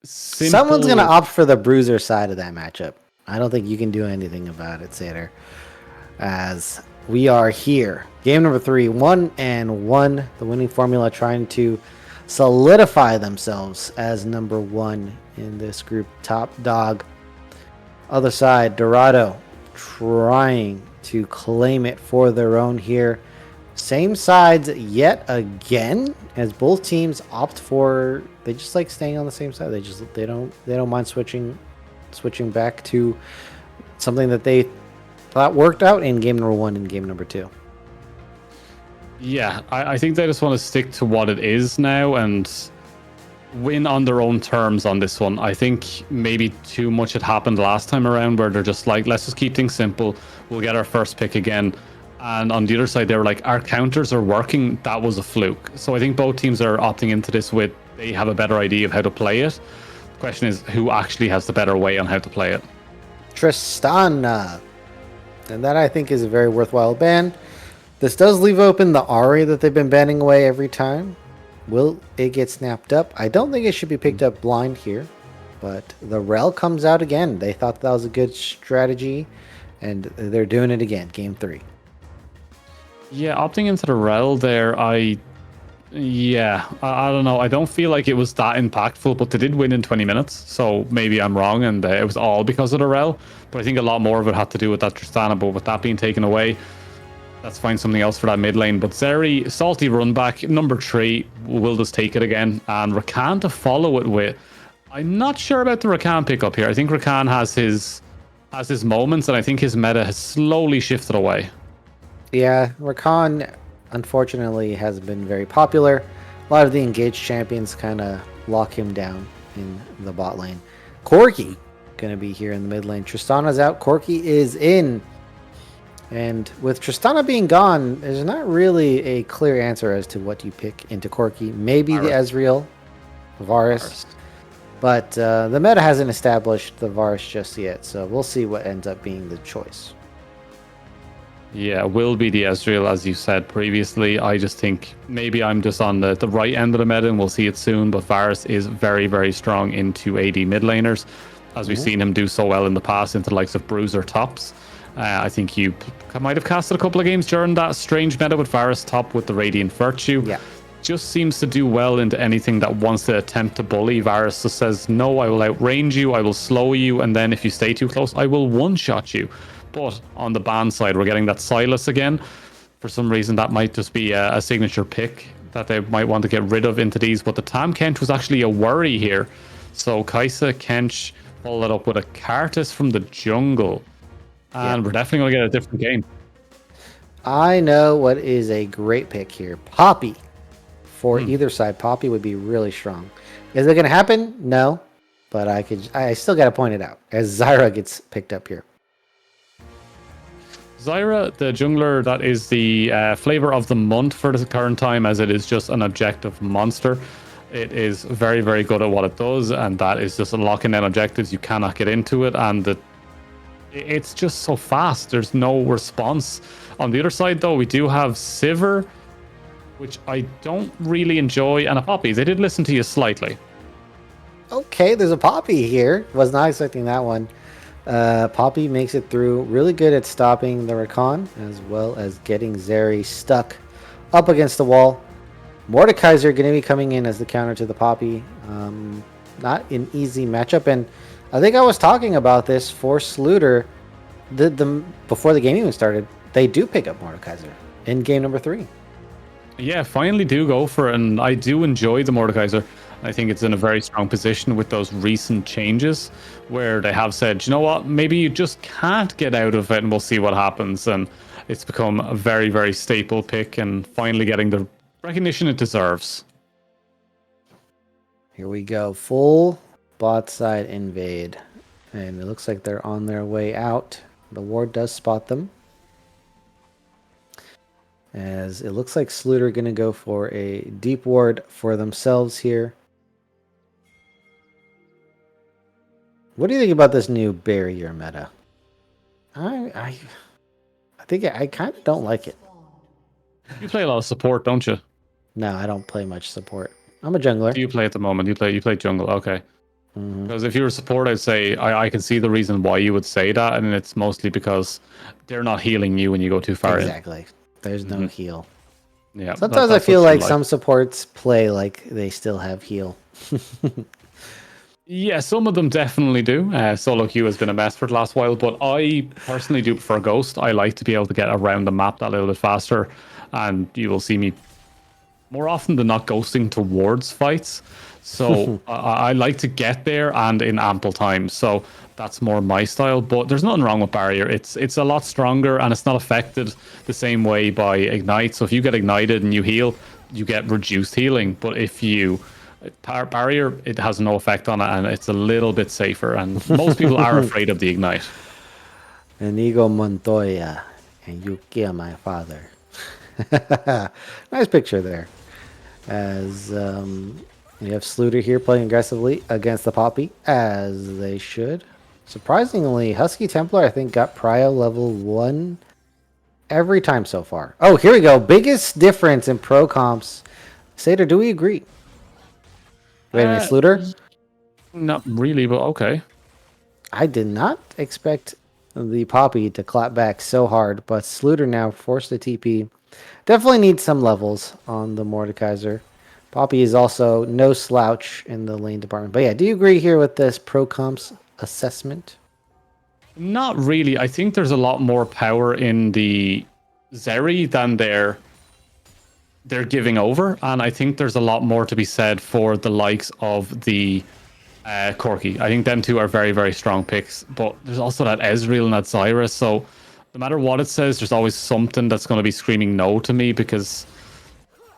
Someone's going to opt for the bruiser side of that matchup. I don't think you can do anything about it, Xander. As we are here. Game number 3, 1-1. The winning formula trying to solidify themselves as number 1 in this group. Top dog. Other side, Dorado trying to claim it for their own here. Same sides yet again, as both teams opt for, they just like staying on the same side. They don't mind switching back to something that they thought worked out in game number 1 and game number 2. Yeah, I think they just want to stick to what it is now and win on their own terms on this one. I think maybe too much had happened last time around, where they're just like, let's just keep things simple. We'll get our first pick again. And on the other side, they were like, our counters are working. That was a fluke. So I think both teams are opting into this with, they have a better idea of how to play it. The question is, who actually has the better way on how to play it? Tristana. And that, I think, is a very worthwhile ban. This does leave open the Ahri that they've been banning away every time. Will it get snapped up? I don't think it should be picked up blind here. But the Rel comes out again. They thought that was a good strategy. And they're doing it again. Game 3. Yeah, opting into the Rel there, I don't know. I don't feel like it was that impactful, but they did win in 20 minutes. So maybe I'm wrong, and it was all because of the Rel. But I think a lot more of it had to do with that Tristana. But with that being taken away, let's find something else for that mid lane. But Zeri, salty run back, number 3, will just take it again. And Rakan to follow it with. I'm not sure about the Rakan pickup here. I think Rakan has his moments, and I think his meta has slowly shifted away. Yeah, Rakan, unfortunately, has been very popular. A lot of the engaged champions kind of lock him down in the bot lane. Corki going to be here in the mid lane. Tristana's out. Corki is in. And with Tristana being gone, there's not really a clear answer as to what you pick into Corki. Maybe the Ezreal, Varus. But the meta hasn't established the Varus just yet, so we'll see what ends up being the choice. Yeah, will be the Ezreal, as you said previously. I just think maybe I'm just on the right end of the meta, and we'll see it soon. But Varus is very, very strong into AD mid laners, as we've seen him do so well in the past into the likes of Bruiser tops. I think you might have casted a couple of games during that strange meta with Varus top with the Radiant Virtue. Yeah. Just seems to do well into anything that wants to attempt to bully. Varus just says, no, I will outrange you, I will slow you, and then if you stay too close, I will one-shot you. But on the ban side, we're getting that Silas again. For some reason, that might just be a signature pick. that they might want to get rid of into these, but the Tam Kench was actually a worry here. So Kaisa Kench followed up with a Kartus from the jungle. And we're definitely going to get a different game. I know what is a great pick here. Poppy. For either side, Poppy would be really strong. Is it going to happen? No. But I still got to point it out as Zyra gets picked up here. Zyra, the jungler, that is the flavor of the month for the current time, as it is just an objective monster. It is very, very good at what it does, and that is just locking in objectives. You cannot get into it, and it's just so fast. There's no response. On the other side, though, we do have Sivir, which I don't really enjoy, and a Poppy. They did listen to you slightly. Okay, there's a Poppy here. Was not expecting that one. Poppy makes it through, really good at stopping the Rakan, as well as getting Zeri stuck up against the wall. Mordekaiser going to be coming in as the counter to the Poppy. Not an easy matchup, and I think I was talking about this for Sluter before the game even started. They do pick up Mordekaiser in game number 3. Yeah, finally do go for it, and I do enjoy the Mordekaiser. I think it's in a very strong position with those recent changes where they have said, you know what, maybe you just can't get out of it and we'll see what happens. And it's become a very, very staple pick and finally getting the recognition it deserves. Here we go. Full bot side invade. And it looks like they're on their way out. The ward does spot them. As it looks like Sluter going to go for a deep ward for themselves here. What do you think about this new barrier meta? I think I kind of don't like it. You play a lot of support, don't you? No, I don't play much support. I'm a jungler. Do you play at the moment? You play jungle, okay. Because if you were support, I'd say I can see the reason why you would say that, and it's mostly because they're not healing you when you go too far in. Exactly. There's no heal. Yeah. Sometimes I feel like some supports play like they still have heal. Yeah, some of them definitely do. Solo queue has been a mess for the last while, but I personally do prefer Ghost. I like to be able to get around the map that little bit faster, and you will see me more often than not ghosting towards fights. So I like to get there and in ample time. So that's more my style, but there's nothing wrong with barrier. It's a lot stronger and it's not affected the same way by ignite. So if you get ignited and you heal, you get reduced healing. But if you barrier, it has no effect on it and it's a little bit safer. And most people are afraid of the ignite. Inigo Montoya, and you kill my father. Nice picture there. As you have Sluter here playing aggressively against the Poppy, as they should. Surprisingly, Husky Templar, I think, got Prio level 1 every time so far. Oh, here we go. Biggest difference in pro comps. Sater, do we agree? Wait a minute, Sluter? Not really, but okay. I did not expect the Poppy to clap back so hard, but Sluter now forced the TP. Definitely needs some levels on the Mordekaiser. Poppy is also no slouch in the lane department. But yeah, do you agree here with this pro comps assessment? Not really. I think there's a lot more power in the Zeri than they're giving over, and I think there's a lot more to be said for the likes of the Corki. I think them two are very, very strong picks, but there's also that Ezreal and that Zyra, so no matter what it says, there's always something that's going to be screaming no to me, because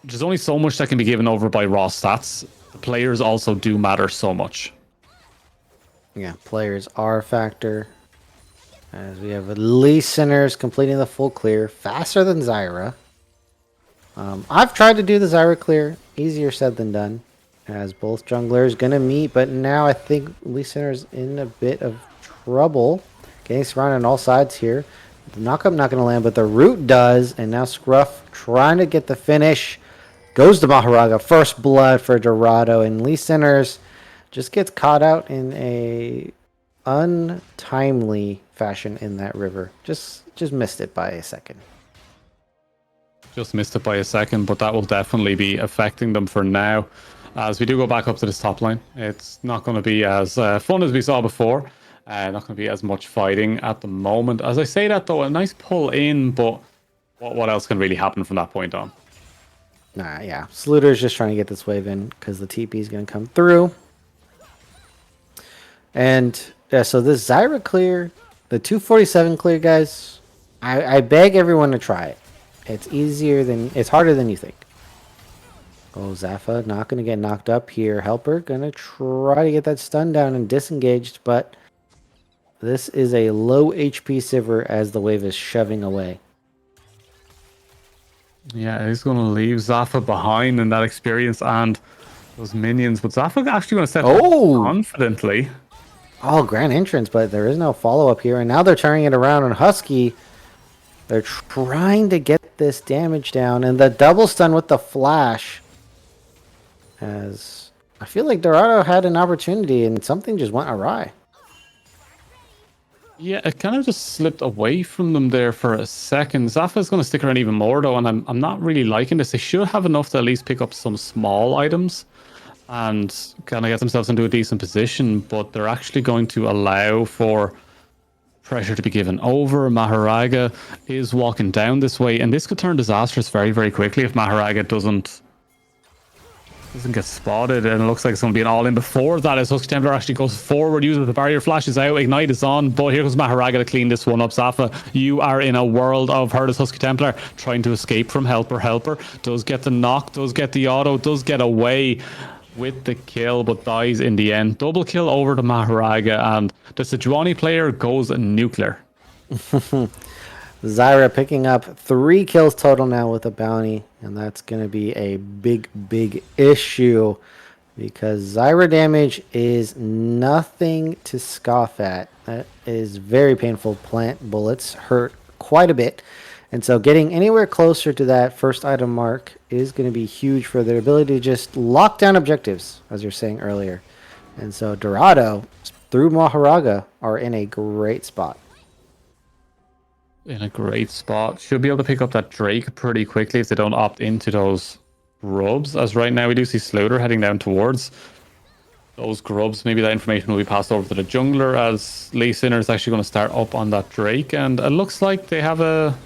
there's only so much that can be given over by raw stats. The players also do matter so much. Yeah, players are a factor. As we have Lee Sinners completing the full clear faster than Zyra. I've tried to do the Zyra clear. Easier said than done. As both junglers going to meet, but now I think Lee Sinners in a bit of trouble. Getting surrounded on all sides here. The knockup not going to land, but the root does. And now Scruff trying to get the finish. Goes to Maharaga. First blood for Dorado. And Lee Sinners just gets caught out in a untimely fashion in that river. Just missed it by a second. Just missed it by a second, but that will definitely be affecting them for now. As we do go back up to this top line, it's not going to be as fun as we saw before. Not going to be as much fighting at the moment. As I say that though, a nice pull in, but what else can really happen from that point on? Nah, yeah. Sluter's just trying to get this wave in because the TP is going to come through. And yeah, so this Zyra clear, the 247 clear, guys, I beg everyone to try it. It's harder than you think. Oh, Zaffa not going to get knocked up here. Helper going to try to get that stun down and disengaged, but this is a low HP Sivir as the wave is shoving away. Yeah, he's going to leave Zaffa behind in that experience and those minions. But Zaffa actually going to set confidently. Oh, grand entrance, but there is no follow-up here. And now they're turning it around on Husky. They're trying to get this damage down. And the double stun with the flash. As I feel like Dorado had an opportunity and something just went awry. Yeah, it kind of just slipped away from them there for a second. Zaffa's going to stick around even more, though, and I'm not really liking this. They should have enough to at least pick up some small items and kind of get themselves into a decent position, but they're actually going to allow for pressure to be given over. Maharaga is walking down this way, and this could turn disastrous very, very quickly if Maharaga doesn't get spotted, and it looks like it's going to be an all-in before that as Husky Templar actually goes forward, uses the barrier, flashes out, Ignite is on, but here comes Maharaga to clean this one up. Zaffa, you are in a world of hurt as Husky Templar, trying to escape from Helper. Helper does get the knock, does get the auto, does get away with the kill, but dies in the end. Double kill over to Maharaga, and the Sejuani player goes nuclear. Zyra picking up 3 kills total now with a bounty, and that's going to be a big, big issue because Zyra damage is nothing to scoff at. That is very painful. Plant bullets hurt quite a bit, and so getting anywhere closer to that first item mark is going to be huge for their ability to just lock down objectives, as you're saying earlier. And so Dorado through Maharaga are in a great spot. In a great spot. Should be able to pick up that Drake pretty quickly if they don't opt into those grubs. As right now we do see Sluter heading down towards those grubs. Maybe that information will be passed over to the jungler as Lee Sinner is actually going to start up on that Drake. And it looks like they have a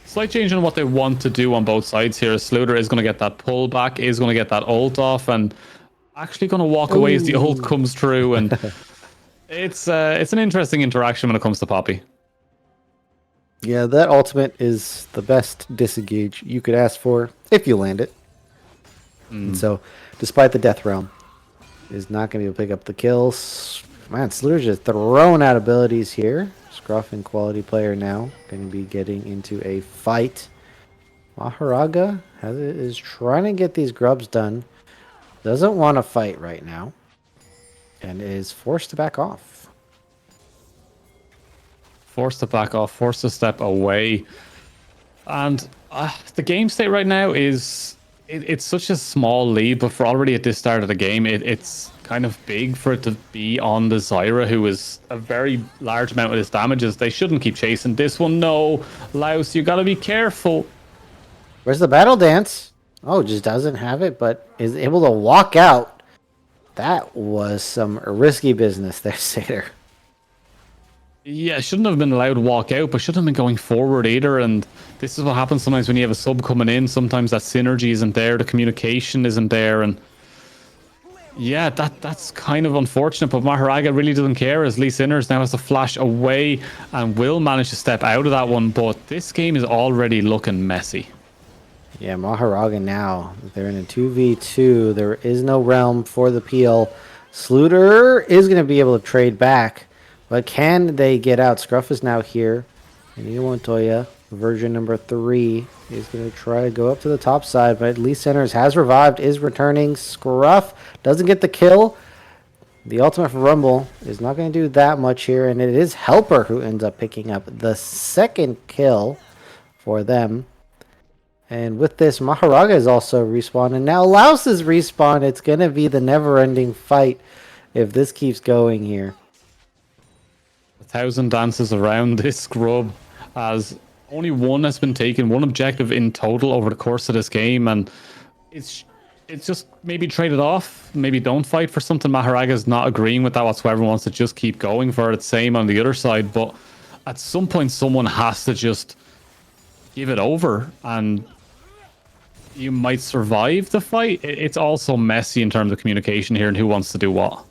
slight change in what they want to do on both sides here. Sluter is going to get that pullback, is going to get that ult off, and actually going to walk away as the ult comes through. And it's an interesting interaction when it comes to Poppy. Yeah, that ultimate is the best disengage you could ask for if you land it. And so, despite the Death Realm, is not going to be able to pick up the kills. Man, Sluter's just throwing out abilities here. Scruff and quality player now going to be getting into a fight. Maharaga is trying to get these grubs done. Doesn't want to fight right now. And is forced to back off. Forced to back off, forced to step away. And the game state right now is it's such a small lead, but for already at this start of the game, it's kind of big for it to be on the Zyra, who is a very large amount of his damages. They shouldn't keep chasing this one. No, Laos, you got to be careful. Where's the battle dance? Oh, just doesn't have it, but is able to walk out. That was some risky business there, Satyr. Yeah, shouldn't have been allowed to walk out, but shouldn't have been going forward either. And this is what happens sometimes when you have a sub coming in. Sometimes that synergy isn't there, the communication isn't there, and yeah, that's kind of unfortunate. But Maharaga really doesn't care as Lee Sinners now has to flash away and will manage to step out of that one. But this game is already looking messy. Yeah, Maharaga now. They're in a 2v2. There is no realm for the peel. Sluter is going to be able to trade back. But can they get out? Scruff is now here. And Montoya, version number 3, is going to try to go up to the top side. But Lee Centers has revived, is returning. Scruff doesn't get the kill. The ultimate for Rumble is not going to do that much here. And it is Helper who ends up picking up the second kill for them. And with this, Maharaga is also respawned. And now Laos is respawned. It's going to be the never-ending fight if this keeps going here. 1,000 dances around this scrub as only one has been taken, one objective in total over the course of this game, and it's just maybe trade it off, maybe don't fight for something. Maharaga's not agreeing with that whatsoever, wants to just keep going for it. Same on the other side, but at some point someone has to just give it over, and you might survive the fight. It's also messy in terms of communication here and who wants to do what.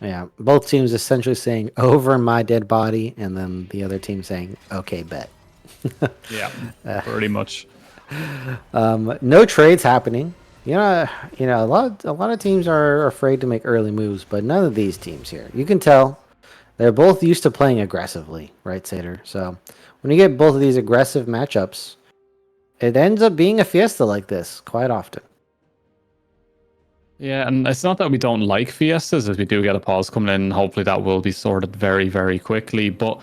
Yeah, both teams essentially saying over my dead body, and then the other team saying, "Okay, bet." Yeah, pretty much. No trades happening. A lot of teams are afraid to make early moves, but none of these teams here. You can tell they're both used to playing aggressively, right, Sater? So when you get both of these aggressive matchups, it ends up being a fiesta like this quite often. Yeah, and it's not that we don't like fiestas, as we do get a pause coming in. Hopefully that will be sorted very, very quickly. But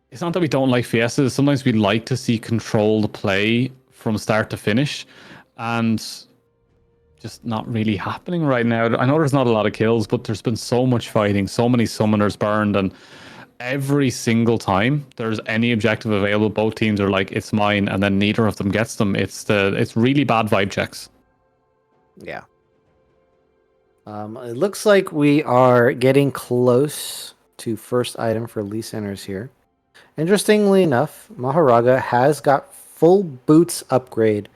it's not that we don't like fiestas. Sometimes we like to see controlled play from start to finish. And just not really happening right now. I know there's not a lot of kills, but there's been so much fighting, so many summoners burned, and every single time there's any objective available, both teams are like, it's mine, and then neither of them gets them. It's really bad vibe checks. Yeah. It looks like we are getting close to first item for Lee Centers here. Interestingly enough, Maharaga has got full boots upgrade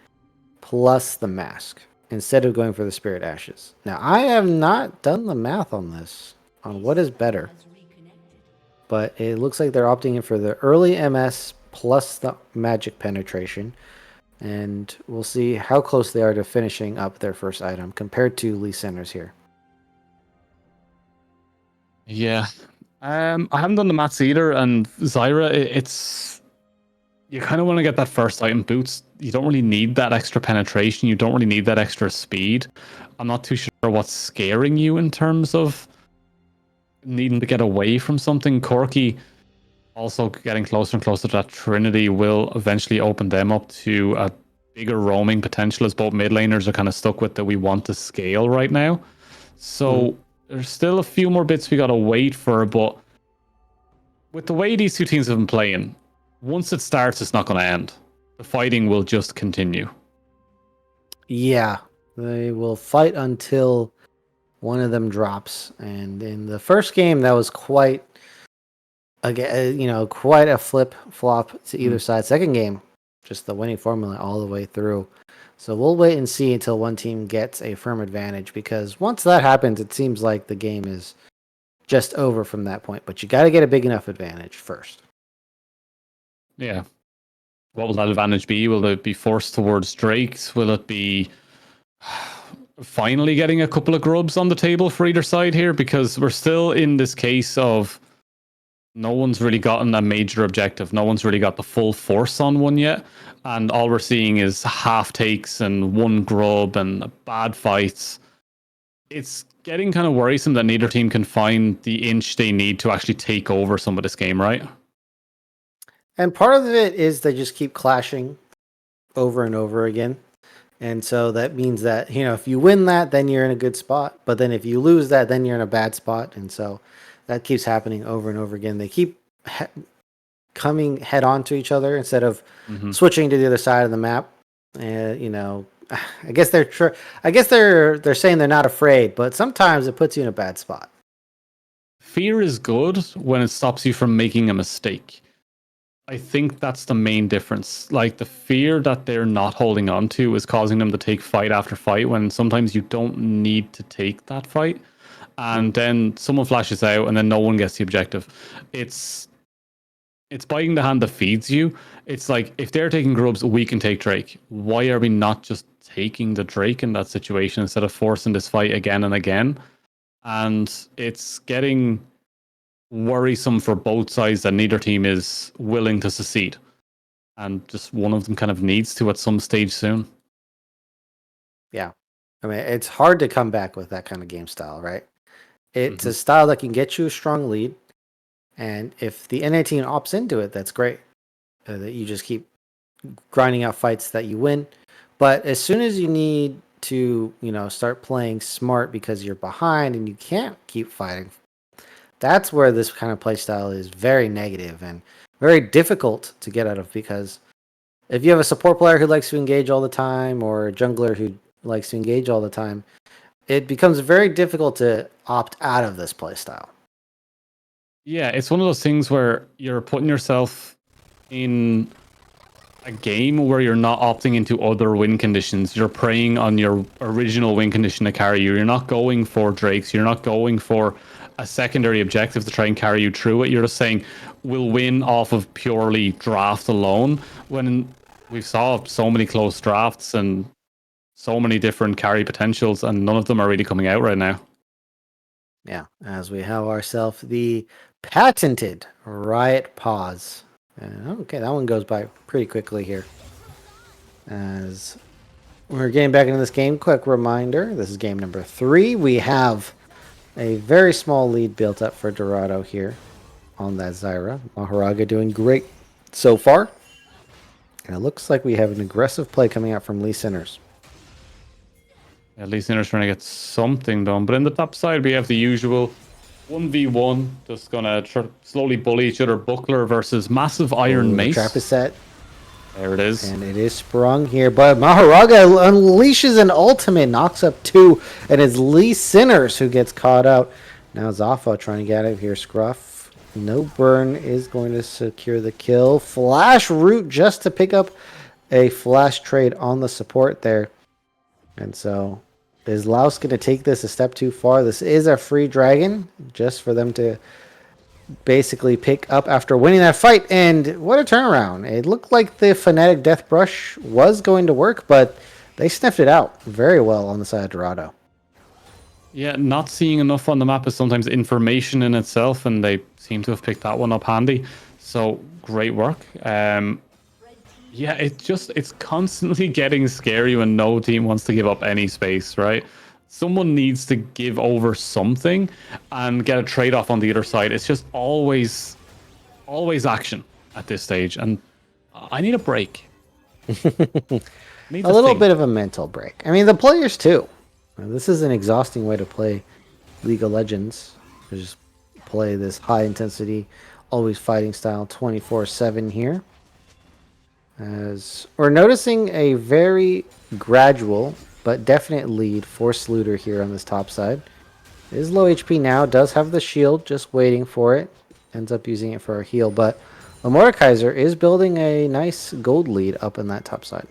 plus the mask instead of going for the Spirit Ashes. Now, I have not done the math on this, on what is better, but it looks like they're opting in for the early MS plus the magic penetration, and we'll see how close they are to finishing up their first item compared to Lee Centers here. Yeah. I haven't done the maths either, and Zyra, it's you kind of want to get that first item boots. You don't really need that extra penetration. You don't really need that extra speed. I'm not too sure what's scaring you in terms of needing to get away from something. Corky also getting closer and closer to that Trinity will eventually open them up to a bigger roaming potential, as both mid laners are kind of stuck with that we want to scale right now. So there's still a few more bits we got to wait for, but with the way these two teams have been playing, once it starts, it's not going to end. The fighting will just continue. Yeah, they will fight until one of them drops. And in the first game, that was quite a flip flop to either side. Second game, just the winning formula all the way through. So we'll wait and see until one team gets a firm advantage, because once that happens, it seems like the game is just over from that point. But you got to get a big enough advantage first. Yeah. What will that advantage be? Will it be forced towards Drakes? Will it be finally getting a couple of grubs on the table for either side here? Because we're still in this case of no one's really gotten a major objective. No one's really got the full force on one yet. And all we're seeing is half takes and one grub and bad fights. It's getting kind of worrisome that neither team can find the inch they need to actually take over some of this game, right? And part of it is they just keep clashing over and over again. And so that means that, if you win that, then you're in a good spot. But then if you lose that, then you're in a bad spot. And so that keeps happening over and over again. They keep coming head on to each other instead of switching to the other side of the map. And, I guess they're saying they're not afraid, but sometimes it puts you in a bad spot. Fear is good when it stops you from making a mistake. I think that's the main difference. Like, the fear that they're not holding on to is causing them to take fight after fight when sometimes you don't need to take that fight. And then someone flashes out and then no one gets the objective. It's biting the hand that feeds you. It's like, if they're taking grubs, we can take Drake. Why are we not just taking the Drake in that situation instead of forcing this fight again and again? And it's getting worrisome for both sides that neither team is willing to succeed, and just one of them kind of needs to at some stage soon. Yeah, I mean, it's hard to come back with that kind of game style, right? It's a style that can get you a strong lead, and if the NA team opts into it, that's great. That you just keep grinding out fights that you win. But as soon as you need to, start playing smart because you're behind and you can't keep fighting, that's where this kind of play style is very negative and very difficult to get out of, because if you have a support player who likes to engage all the time, or a jungler who likes to engage all the time, it becomes very difficult to opt out of this play style. Yeah, it's one of those things where you're putting yourself in a game where you're not opting into other win conditions. You're preying on your original win condition to carry you. You're not going for Drakes. You're not going for a secondary objective to try and carry you through it. You're just saying, we'll win off of purely draft alone. When we saw so many close drafts and so many different carry potentials, and none of them are really coming out right now. Yeah, as we have ourselves the patented Riot Pause. Okay, that one goes by pretty quickly here. As we're getting back into this game, quick reminder, this is game number 3. We have a very small lead built up for Dorado here on that Zyra. Maharaga doing great so far. And it looks like we have an aggressive play coming out from Lee Sinners. At least they're trying to get something done. But in the top side, we have the usual 1v1. Just going to slowly bully each other. Buckler versus Massive Iron Mace. The trap is set. There it is. And it is sprung here. But Maharaga unleashes an ultimate. Knocks up 2. And it's Lee Sinners who gets caught out. Now Zaffa trying to get out of here. Scruff. No burn is going to secure the kill. Flash root just to pick up a flash trade on the support there. And so, is Laos going to take this a step too far? This is a free dragon, just for them to basically pick up after winning that fight. And what a turnaround. It looked like the Fnatic Death Brush was going to work, but they sniffed it out very well on the side of Dorado. Yeah, not seeing enough on the map is sometimes information in itself, and they seem to have picked that one up handy. So, great work. Yeah, it's constantly getting scary when no team wants to give up any space, right? Someone needs to give over something and get a trade-off on the other side. It's just always action at this stage, and I need a break. A little bit of a mental break. I mean, the players too. This is an exhausting way to play League of Legends. To just play this high-intensity, always fighting style 24/7 here. As we're noticing a very gradual but definite lead for Sluder here on this top side. Is low HP now, does have the shield, just waiting for it. Ends up using it for a heal, but Mordekaiser is building a nice gold lead up in that top side.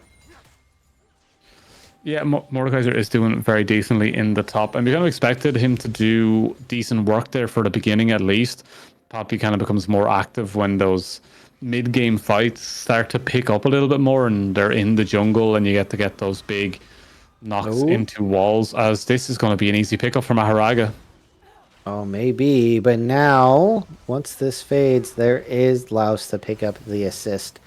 Yeah, Mordekaiser is doing very decently in the top, and we kind of expected him to do decent work there for the beginning at least. Poppy kind of becomes more active when those mid-game fights start to pick up a little bit more and they're in the jungle and you get those big knocks into walls, as this is going to be an easy pickup for Maharaga. Oh, maybe, but now, once this fades, there is Laos to pick up the assist.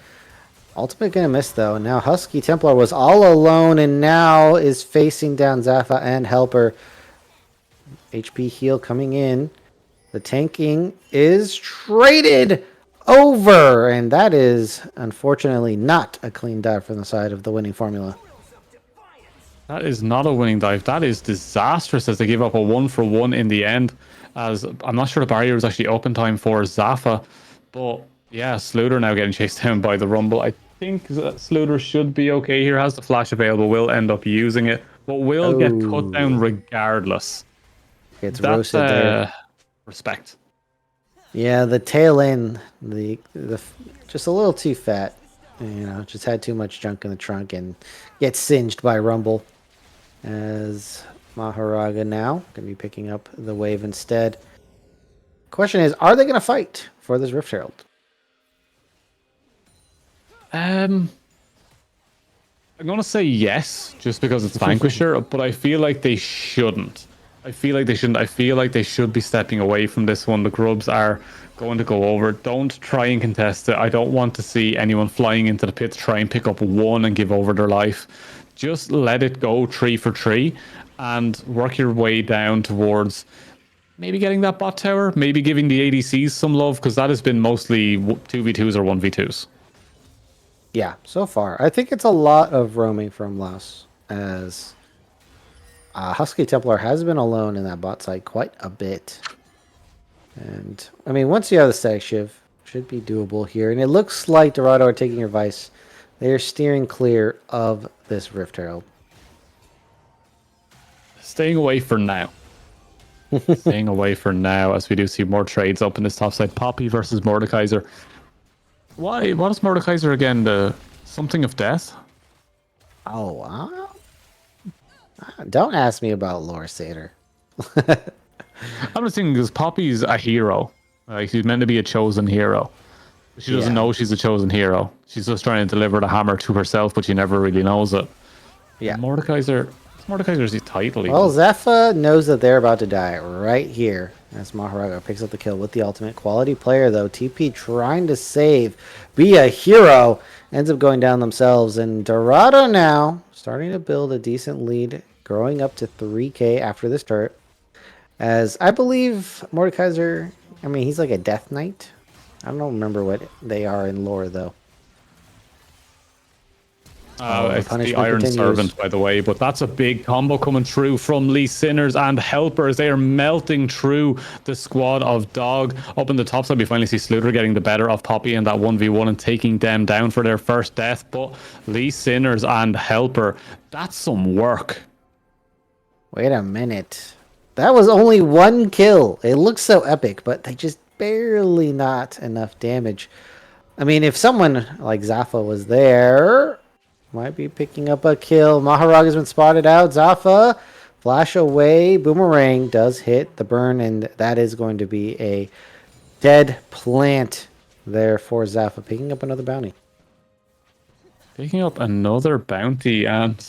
Ultimate gonna miss though. Now Husky Templar was all alone and now is facing down Zaffa and Helper. HP heal coming in. The tanking is traded over, and that is unfortunately not a clean dive from the side of the winning formula. That is not a winning dive. That is disastrous as they give up a 1-for-1 in the end, as I'm not sure the barrier was actually open time for Zaffa. But yeah, Sluder now getting chased down by the Rumble. I think that Sluder should be okay here, has the flash available, will end up using it, but will get cut down regardless. Gets roasted there. Respect. Yeah, the tail end, the just a little too fat. You know, just had too much junk in the trunk and gets singed by Rumble. As Maharaga now going to be picking up the wave instead. Question is, are they going to fight for this Rift Herald? I'm going to say yes, just because it's Vanquisher, but I feel like they shouldn't. I feel like they should be stepping away from this one. The Grubs are going to go over. Don't try and contest it. I don't want to see anyone flying into the pit to try and pick up one and give over their life. Just let it go 3 for 3 and work your way down towards maybe getting that bot tower, maybe giving the ADCs some love, because that has been mostly 2v2s or 1v2s. Yeah, so far. I think it's a lot of roaming from Laos, as Husky Templar has been alone in that bot side quite a bit. And, I mean, once you have the static shiv, should be doable here. And it looks like Dorado are taking your advice. They are steering clear of this Rift Herald. Staying away for now. Staying away for now, as we do see more trades up in this top side. Poppy versus Mordekaiser. Why? What is Mordekaiser again? The Something of death. Oh, wow. Don't ask me about lore, Satyr. I'm just thinking because Poppy's a hero. Like she's meant to be a chosen hero. She doesn't Yeah. know she's a chosen hero. She's just trying to deliver the hammer to herself, but she never really knows it. Yeah. And Mordekaiser's his title. Well, Even. Zephyr knows that they're about to die right here as Maharaga picks up the kill with the ultimate. Quality player, though. TP trying to save, be a hero, ends up going down themselves. And Dorado now starting to build a decent lead, growing up to 3k after this turret. As I believe Mordekaiser, I mean, he's like a Death Knight. I don't remember what they are in lore, though. It's the punishment Iron continues. Servant, by the way, but that's a big combo coming through from Lee Sinners and Helpers. They are melting through the squad of Dog. Up in the top side, we finally see Sluter getting the better of Poppy in that 1v1 and taking them down for their first death. But Lee Sinners and Helper, that's some work. Wait a minute. That was only one kill. It looks so epic, but they just barely not enough damage. I mean, if someone like Zafa was there, might be picking up a kill. Maharag has been spotted out. Zafa, flash away. Boomerang does hit the burn, and that is going to be a dead plant there for Zafa, picking up another bounty. Picking up another bounty, and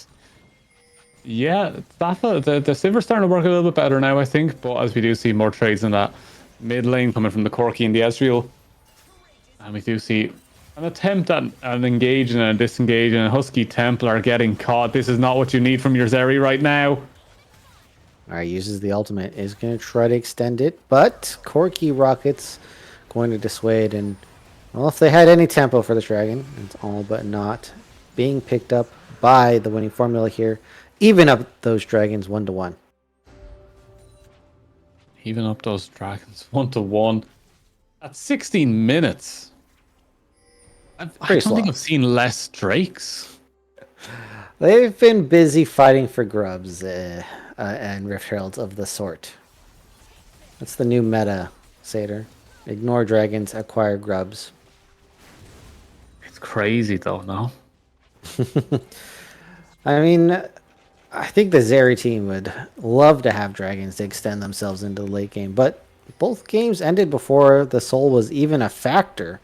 yeah, Zafa, the Silver's starting to work a little bit better now, I think. But as we do see more trades in that mid lane coming from the Corki and the Ezreal, and we do see an attempt at an engage and a disengage, and a Husky Templar getting caught. This is not what you need from your Zeri right now. All right, uses the ultimate. Is going to try to extend it, but Corki Rockets going to dissuade. And, well, if they had any tempo for this dragon, it's all but not being picked up by the winning formula here. Even up those dragons 1-1. Even up those dragons 1-1 at 16 minutes. I don't think I've seen less Drakes. They've been busy fighting for grubs and Rift Heralds of the sort. That's the new meta, Satyr. Ignore dragons, acquire grubs. It's crazy though, no? I mean, I think the Zeri team would love to have dragons to extend themselves into the late game, but both games ended before the soul was even a factor.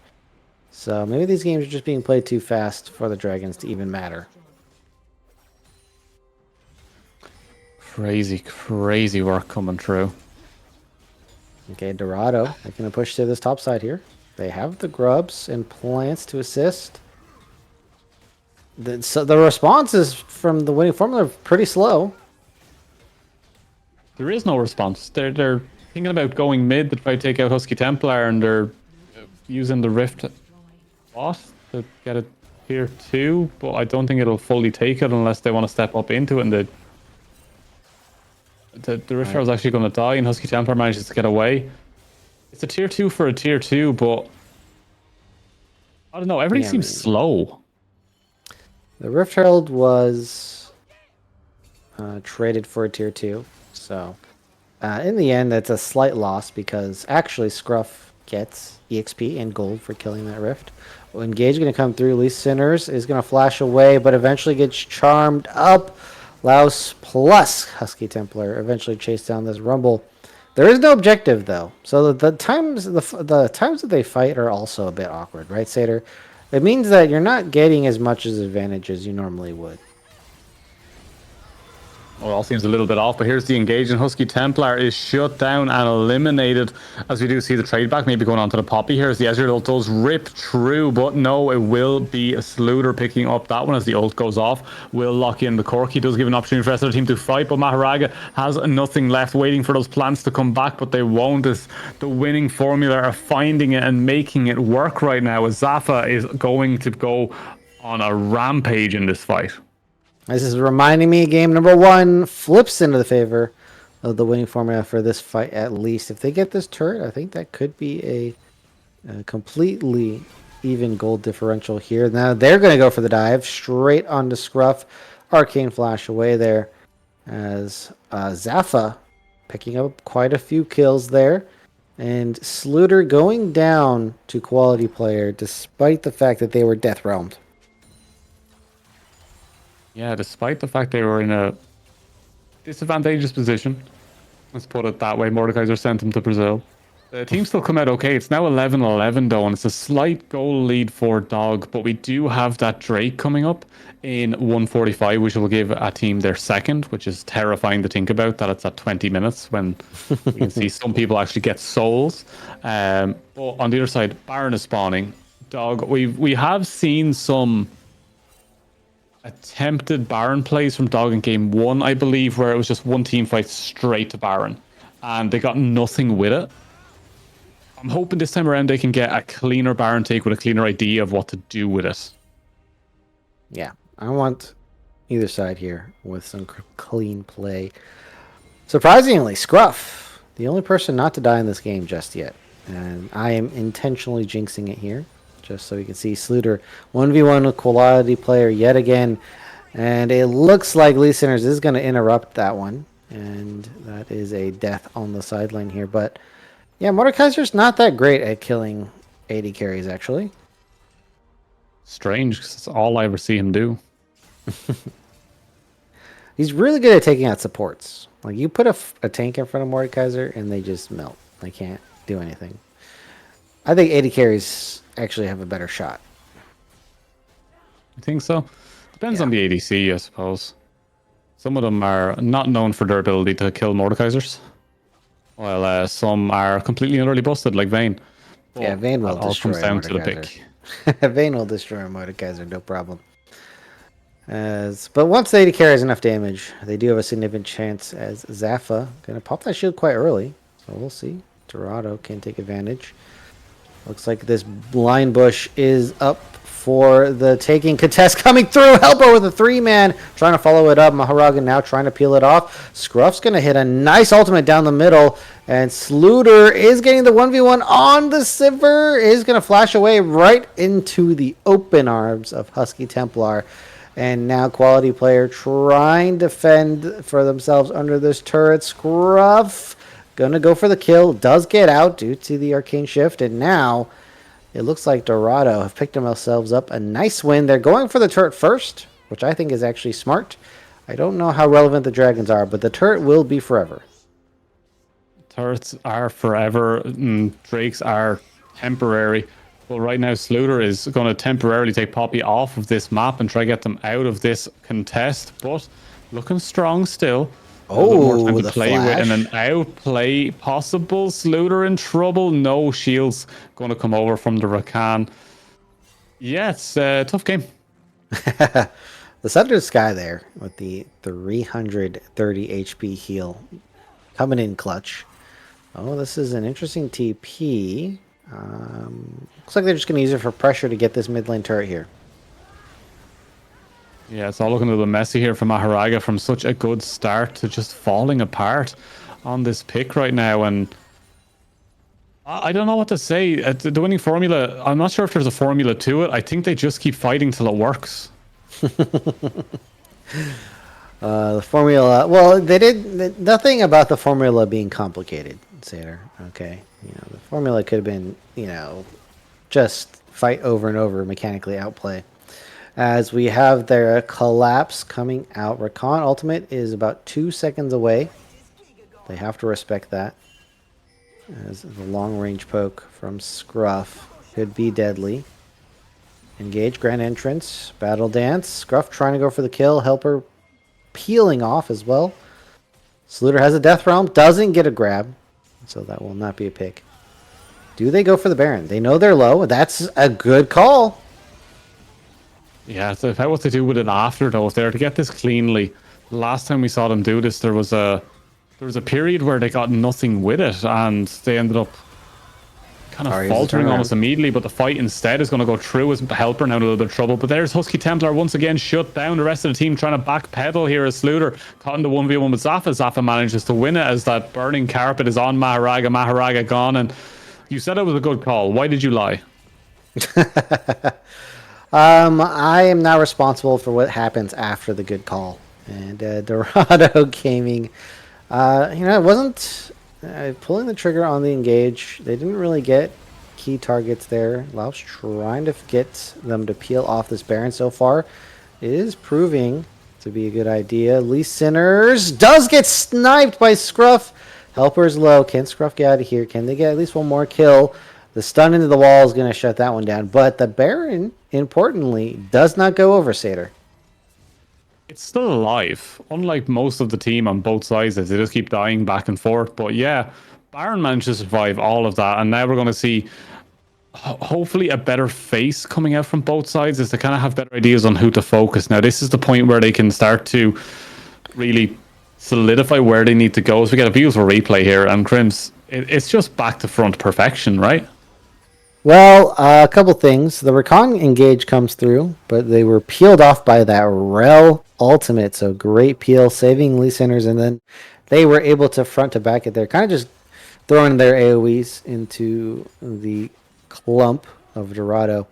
So maybe these games are just being played too fast for the dragons to even matter. Crazy work coming through. Okay, Dorado, they're going to push to this top side here. They have the grubs and plants to assist. So the responses from the winning formula are pretty slow. There is no response. They're thinking about going mid to try to take out Husky Templar, and they're using the Rift bot to get it tier 2, but I don't think it'll fully take it unless they want to step up into it, and the Rift is actually going to die, and Husky Templar manages to get away. It's a tier 2 for a tier 2, but I don't know, everything seems slow. The Rift Herald was traded for a tier 2, so in the end that's a slight loss because actually Scruff gets EXP and gold for killing that Rift. Engage going to come through. Lee Sinners is going to flash away, but eventually gets charmed up. Laos plus Husky Templar eventually chase down this Rumble. There is no objective though, so the times that they fight are also a bit awkward, right, Satyr? It means that you're not getting as much as advantage as you normally would. Well, it all seems a little bit off, but here's the engage, and Husky Templar is shut down and eliminated. As we do see the trade back maybe going on to the Poppy here as the Ezreal does rip through, but no, it will be a Sluter picking up that one as the ult goes off. Will lock in the Corki, does give an opportunity for the rest of the team to fight, but Maharaga has nothing left, waiting for those plants to come back, but they won't, as the winning formula are finding it and making it work right now, as Zafa is going to go on a rampage in this fight. This is reminding me game number 1 flips into the favor of the winning formula for this fight at least. If they get this turret, I think that could be a completely even gold differential here. Now they're going to go for the dive straight onto Scruff. Arcane flash away there as Zafa picking up quite a few kills there. And Sluter going down to quality player despite the fact that they were death realmed. Yeah, despite the fact they were in a disadvantageous position, let's put it that way. Mordekaiser sent him to Brazil. The team still come out okay. It's now 11-11 though, and it's a slight goal lead for Dog, but we do have that Drake coming up in 145, which will give a team their second, which is terrifying to think about, that it's at 20 minutes when you can see some people actually get souls. But on the other side, Baron is spawning. Dog, we have seen some attempted Baron plays from Dog in game 1, I believe, where it was just one team fight straight to Baron, and they got nothing with it. I'm hoping this time around they can get a cleaner Baron take with a cleaner idea of what to do with it. Yeah, I want either side here with some clean play. Surprisingly, Scruff, the only person not to die in this game just yet. And I am intentionally jinxing it here, just so you can see Sluter 1v1 with quality player yet again. And it looks like Lee Sinners is going to interrupt that one. And that is a death on the sideline here. But yeah, Mordekaiser's not that great at killing AD carries, actually. Strange, because it's all I ever see him do. He's really good at taking out supports. Like, you put a tank in front of Mordekaiser, and they just melt. They can't do anything. I think AD carries actually have a better shot. You think so? Depends on the ADC, I suppose. Some of them are not known for their ability to kill Mordekaisers, while some are completely and utterly busted, like Vayne. But Yeah, Vayne will all destroy comes down to the Mordekaiser. pick. Vayne will destroy Mordekaiser, no problem. But once the AD carries enough damage, they do have a significant chance as Zaffa going to pop that shield quite early. So we'll see. Dorado can take advantage. Looks like this blind bush is up for the taking. Contest coming through. Helper with a 3-man. Trying to follow it up. Maharaga now trying to peel it off. Scruff's going to hit a nice ultimate down the middle. And Sluter is getting the 1v1 on the Sivir. Is going to flash away right into the open arms of Husky Templar. And now quality player trying to fend for themselves under this turret. Scruff gonna go for the kill. Does get out due to the arcane shift. And now it looks like Dorado have picked themselves up a nice win. They're going for the turret first, which I think is actually smart. I don't know how relevant the dragons are, but the turret will be forever. Turrets are forever, and Drakes are temporary. Well, right now, Sluter is going to temporarily take Poppy off of this map and try to get them out of this contest, but looking strong still. Oh, more time to the play flash. with, and an outplay possible. Sluter in trouble. No shields going to come over from the Rakan. Yeah, it's a tough game. The Sunder Sky there with the 330 HP heal coming in clutch. Oh, this is an interesting TP. Looks like they're just going to use it for pressure to get this mid lane turret here. Yeah, it's all looking a little messy here for Maharaga, from such a good start to just falling apart on this pick right now. And I don't know what to say. The winning formula, I'm not sure if there's a formula to it. I think they just keep fighting till it works. The formula, well, they did nothing about the formula being complicated, Sater. Okay, the formula could have been, just fight over and over, mechanically outplay. As we have their collapse coming out, Rakan ultimate is about 2 seconds away. They have to respect that, as the long range poke from Scruff could be deadly. Engage, grand entrance, battle dance. Scruff trying to go for the kill. Helper peeling off as well. Sluter has a death realm, doesn't get a grab, so that will not be a pick. Do they go for the Baron? They know they're low. That's a good call. Yeah, it's about what to do with it after, though. If they're to get this cleanly, last time we saw them do this, there was a period where they got nothing with it, and they ended up kind of faltering almost immediately. But the fight instead is going to go through as Helper now in a little bit of trouble. But there's Husky Templar once again shut down. The rest of the team trying to backpedal here as Sluter caught in the 1v1 with Zaffa. Zaffa manages to win it as that burning carpet is on Maharaga. Maharaga gone, and you said it was a good call. Why did you lie? I am now responsible for what happens after the good call. And Dorado Gaming, it wasn't pulling the trigger on the engage. They didn't really get key targets there. Laos trying to get them to peel off this Baron so far. It is proving to be a good idea. Lee Sinners does get sniped by Scruff. Helper's low. Can Scruff get out of here? Can they get at least one more kill? The stun into the wall is going to shut that one down. But the Baron, importantly, does not go over Satyr. It's still alive, unlike most of the team on both sides. They just keep dying back and forth. But yeah, Baron managed to survive all of that, and now we're going to see hopefully a better face coming out from both sides, as they kind of have better ideas on who to focus. Now this is the point where they can start to really solidify where they need to go. So we get a beautiful replay here, and Crims, it's just back to front perfection, right? Well, a couple things. The Recon engage comes through, but they were peeled off by that Rel ultimate. So great peel, saving Lee Sinners, and then they were able to front to back it there, kind of just throwing their AoEs into the clump of Dorado.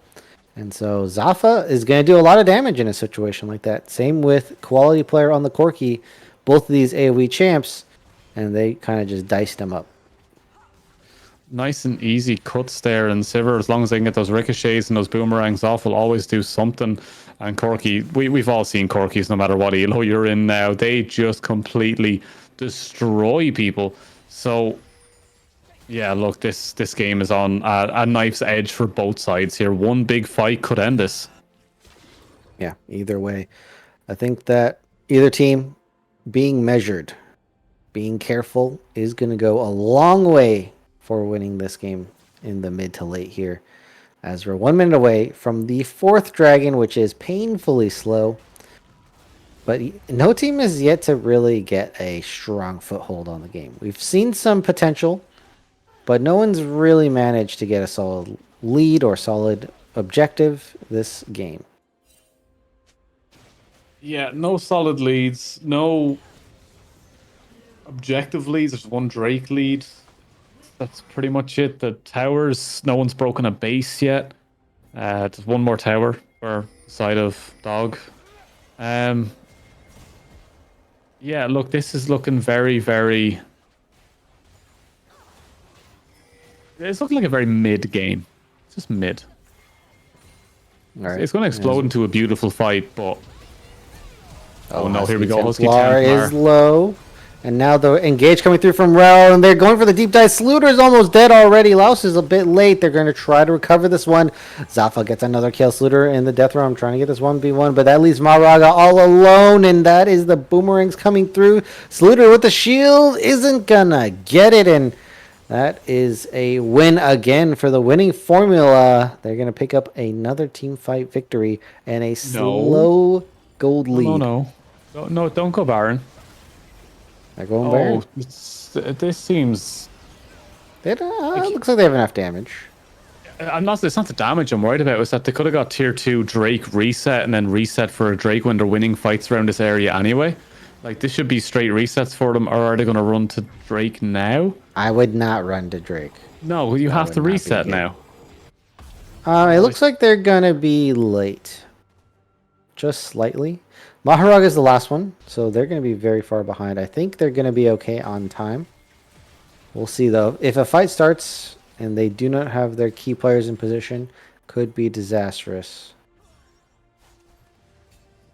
And so Zafa is going to do a lot of damage in a situation like that. Same with quality player on the Corki, both of these AoE champs, and they kind of just diced them up. Nice and easy cuts there, and Sivir, as long as they can get those ricochets and those boomerangs off, will always do something. And Corki, we've all seen Corkis, no matter what elo you're in now. They just completely destroy people. So yeah, look, this game is on a knife's edge for both sides here. One big fight could end this. Yeah, either way. I think that either team being measured, being careful, is going to go a long way for winning this game in the mid to late here, as we're 1 minute away from the fourth dragon, which is painfully slow. But no team has yet to really get a strong foothold on the game. We've seen some potential, but no one's really managed to get a solid lead or solid objective this game. Yeah, no solid leads, no objective leads. There's one Drake lead. That's pretty much it. The towers, no one's broken a base yet. There's one more tower for the side of Dog. Yeah, look, this is looking very, very... It's looking like a very mid game. It's just mid. All right. It's going to explode into a beautiful fight, but... Oh no, here we go. Templar is low. And now the engage coming through from Rel, and they're going for the deep dive. Sluter is almost dead already. Laos is a bit late. They're going to try to recover this one. Zafa gets another kill. Sluter in the death row. I'm trying to get this 1v1, but that leaves Maharaga all alone, and that is the boomerangs coming through. Sluter with the shield isn't gonna get it, and that is a win again for the winning formula. They're going to pick up another team fight victory and a slow gold lead. No, don't go Baron. They're going Baron. This seems... It looks like they have enough damage. It's not the damage I'm worried about. It's that they could have got tier 2 Drake reset and then reset for a Drake when they're winning fights around this area anyway. Like, this should be straight resets for them, or are they going to run to Drake now? I would not run to Drake. No, you have to reset now. It looks like they're going to be late. Just slightly. Maharaga is the last one, so they're going to be very far behind. I think they're going to be okay on time. We'll see, though. If a fight starts and they do not have their key players in position, could be disastrous.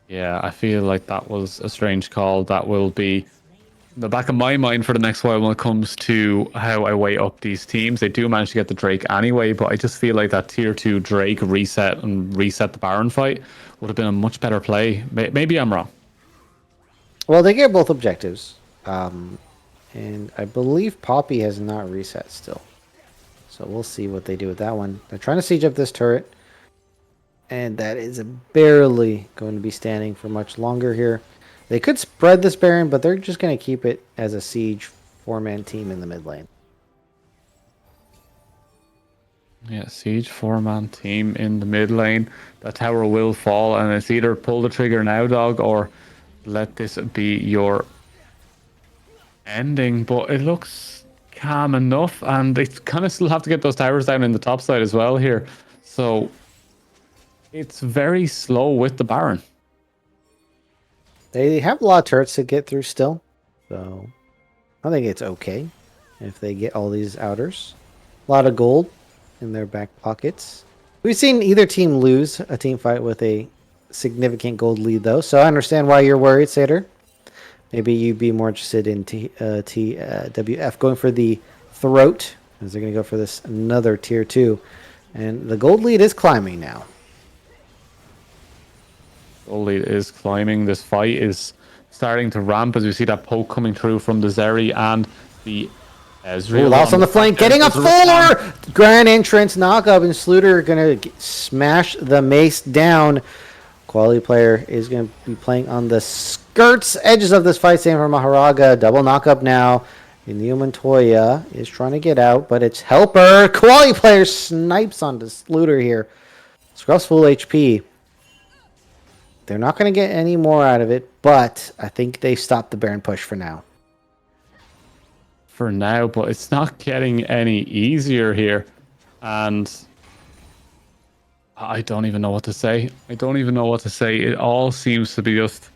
Yeah, I feel like that was a strange call. That will be in the back of my mind for the next while when it comes to how I weigh up these teams. They do manage to get the Drake anyway, but I just feel like that tier 2 Drake reset and reset the Baron fight would have been a much better play. Maybe I'm wrong. Well, they get both objectives. And I believe Poppy has not reset still. So we'll see what they do with that one. They're trying to siege up this turret. And that is barely going to be standing for much longer here. They could spread this Baron, but they're just going to keep it as a siege 4-man team in the mid lane. Yeah, siege 4-man team in the mid lane. The tower will fall, and it's either pull the trigger now, Dog, or let this be your ending. But it looks calm enough, and they kind of still have to get those towers down in the top side as well here. So it's very slow with the Baron. They have a lot of turrets to get through still. So I think it's okay if they get all these outers. A lot of gold in their back pockets. We've seen either team lose a team fight with a significant gold lead, though. So I understand why you're worried, Sater. Maybe you'd be more interested in TWF going for the throat, as they're going to go for this another tier 2. And the gold lead is climbing now. Gold lead is climbing. This fight is starting to ramp as we see that poke coming through from the Zeri and the Ezreal. Lost on the flank, getting a 4! Grand entrance, knock up, and Sluter going to smash the mace down. Quality player is going to be playing on the skirts, edges of this fight, same for Maharaga. Double knock up now. Inio Montoya is trying to get out, but it's Helper. Quality player snipes onto Sluter here. Scruff's full HP. They're not going to get any more out of it, but I think they stopped the Baron push for now. For now, but it's not getting any easier here. And I don't even know what to say. It all seems to be just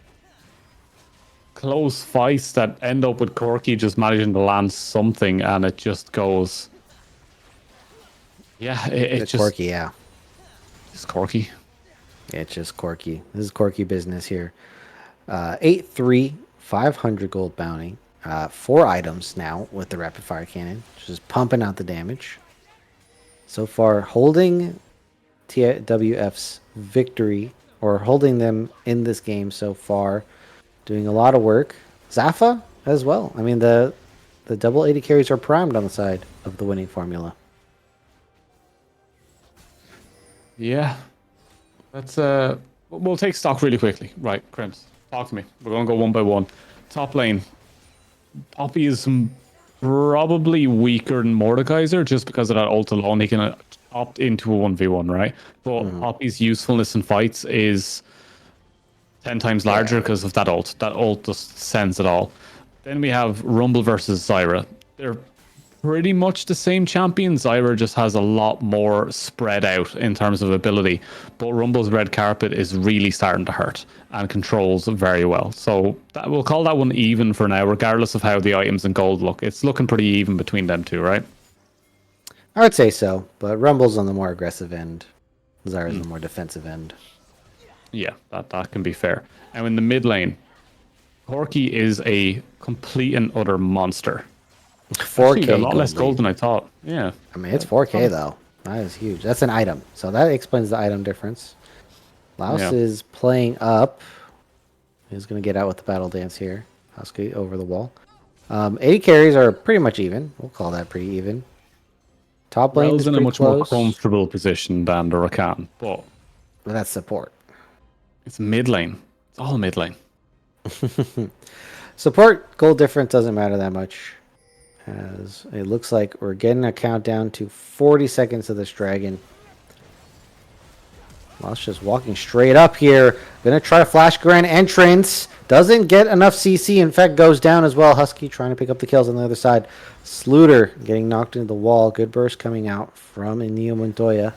close fights that end up with Corki just managing to land something, and it just goes. Yeah, it's just Corki, yeah. It's Corki. It's just Corki. This is Corki business here. 8-3, 500 gold bounty. 4 items now with the rapid fire cannon, just pumping out the damage. So far, holding TWF's victory, or holding them in this game so far, doing a lot of work. Zafa as well. I mean, the double 80 carries are primed on the side of the winning formula. Yeah. Let's we'll take stock really quickly. Right, Crims, talk to me. We're gonna go one by one. Top lane. Poppy is probably weaker than Mordekaiser just because of that ult alone. He can opt into a 1v1, right? But Poppy's usefulness in fights is 10 times larger because of that ult. That ult just sends it all. Then we have Rumble versus Zyra. They're pretty much the same champion. Zyra just has a lot more spread out in terms of ability. But Rumble's red carpet is really starting to hurt and controls very well. So we'll call that one even for now, regardless of how the items and gold look. It's looking pretty even between them two, right? I would say so, but Rumble's on the more aggressive end. Zyra's on the more defensive end. Yeah, that can be fair. Now in the mid lane, Corki is a complete and utter monster. 4K. Actually, a lot less gold than I thought. Yeah. I mean, it's 4K though. That is huge. That's an item. So that explains the item difference. Laos is playing up. He's going to get out with the battle dance here. Husky over the wall. 80 carries are pretty much even. We'll call that pretty even. Top lane is in a much close. more comfortable position than the Rakan, but that's support. It's mid lane. It's all mid lane. Support gold difference doesn't matter that much. As it looks like we're getting a countdown to 40 seconds of this dragon. Laos just walking straight up here. Gonna try to flash grand entrance. Doesn't get enough CC. In fact, goes down as well. Husky trying to pick up the kills on the other side. Sluter getting knocked into the wall. Good burst coming out from Inio Montoya.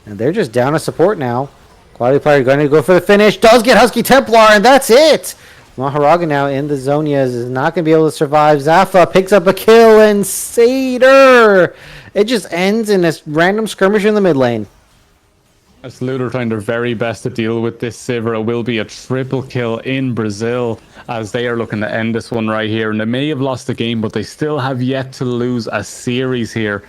And they're just down to support now. Quality player going to go for the finish. Does get Husky Templar, and that's it. Maharaga now in the Zonias is not going to be able to survive. Zafa picks up a kill, and Sater. It just ends in this random skirmish in the mid lane. As Luder trying their very best to deal with this Sivir, it will be a triple kill in Brazil as they are looking to end this one right here. And they may have lost the game, but they still have yet to lose a series here.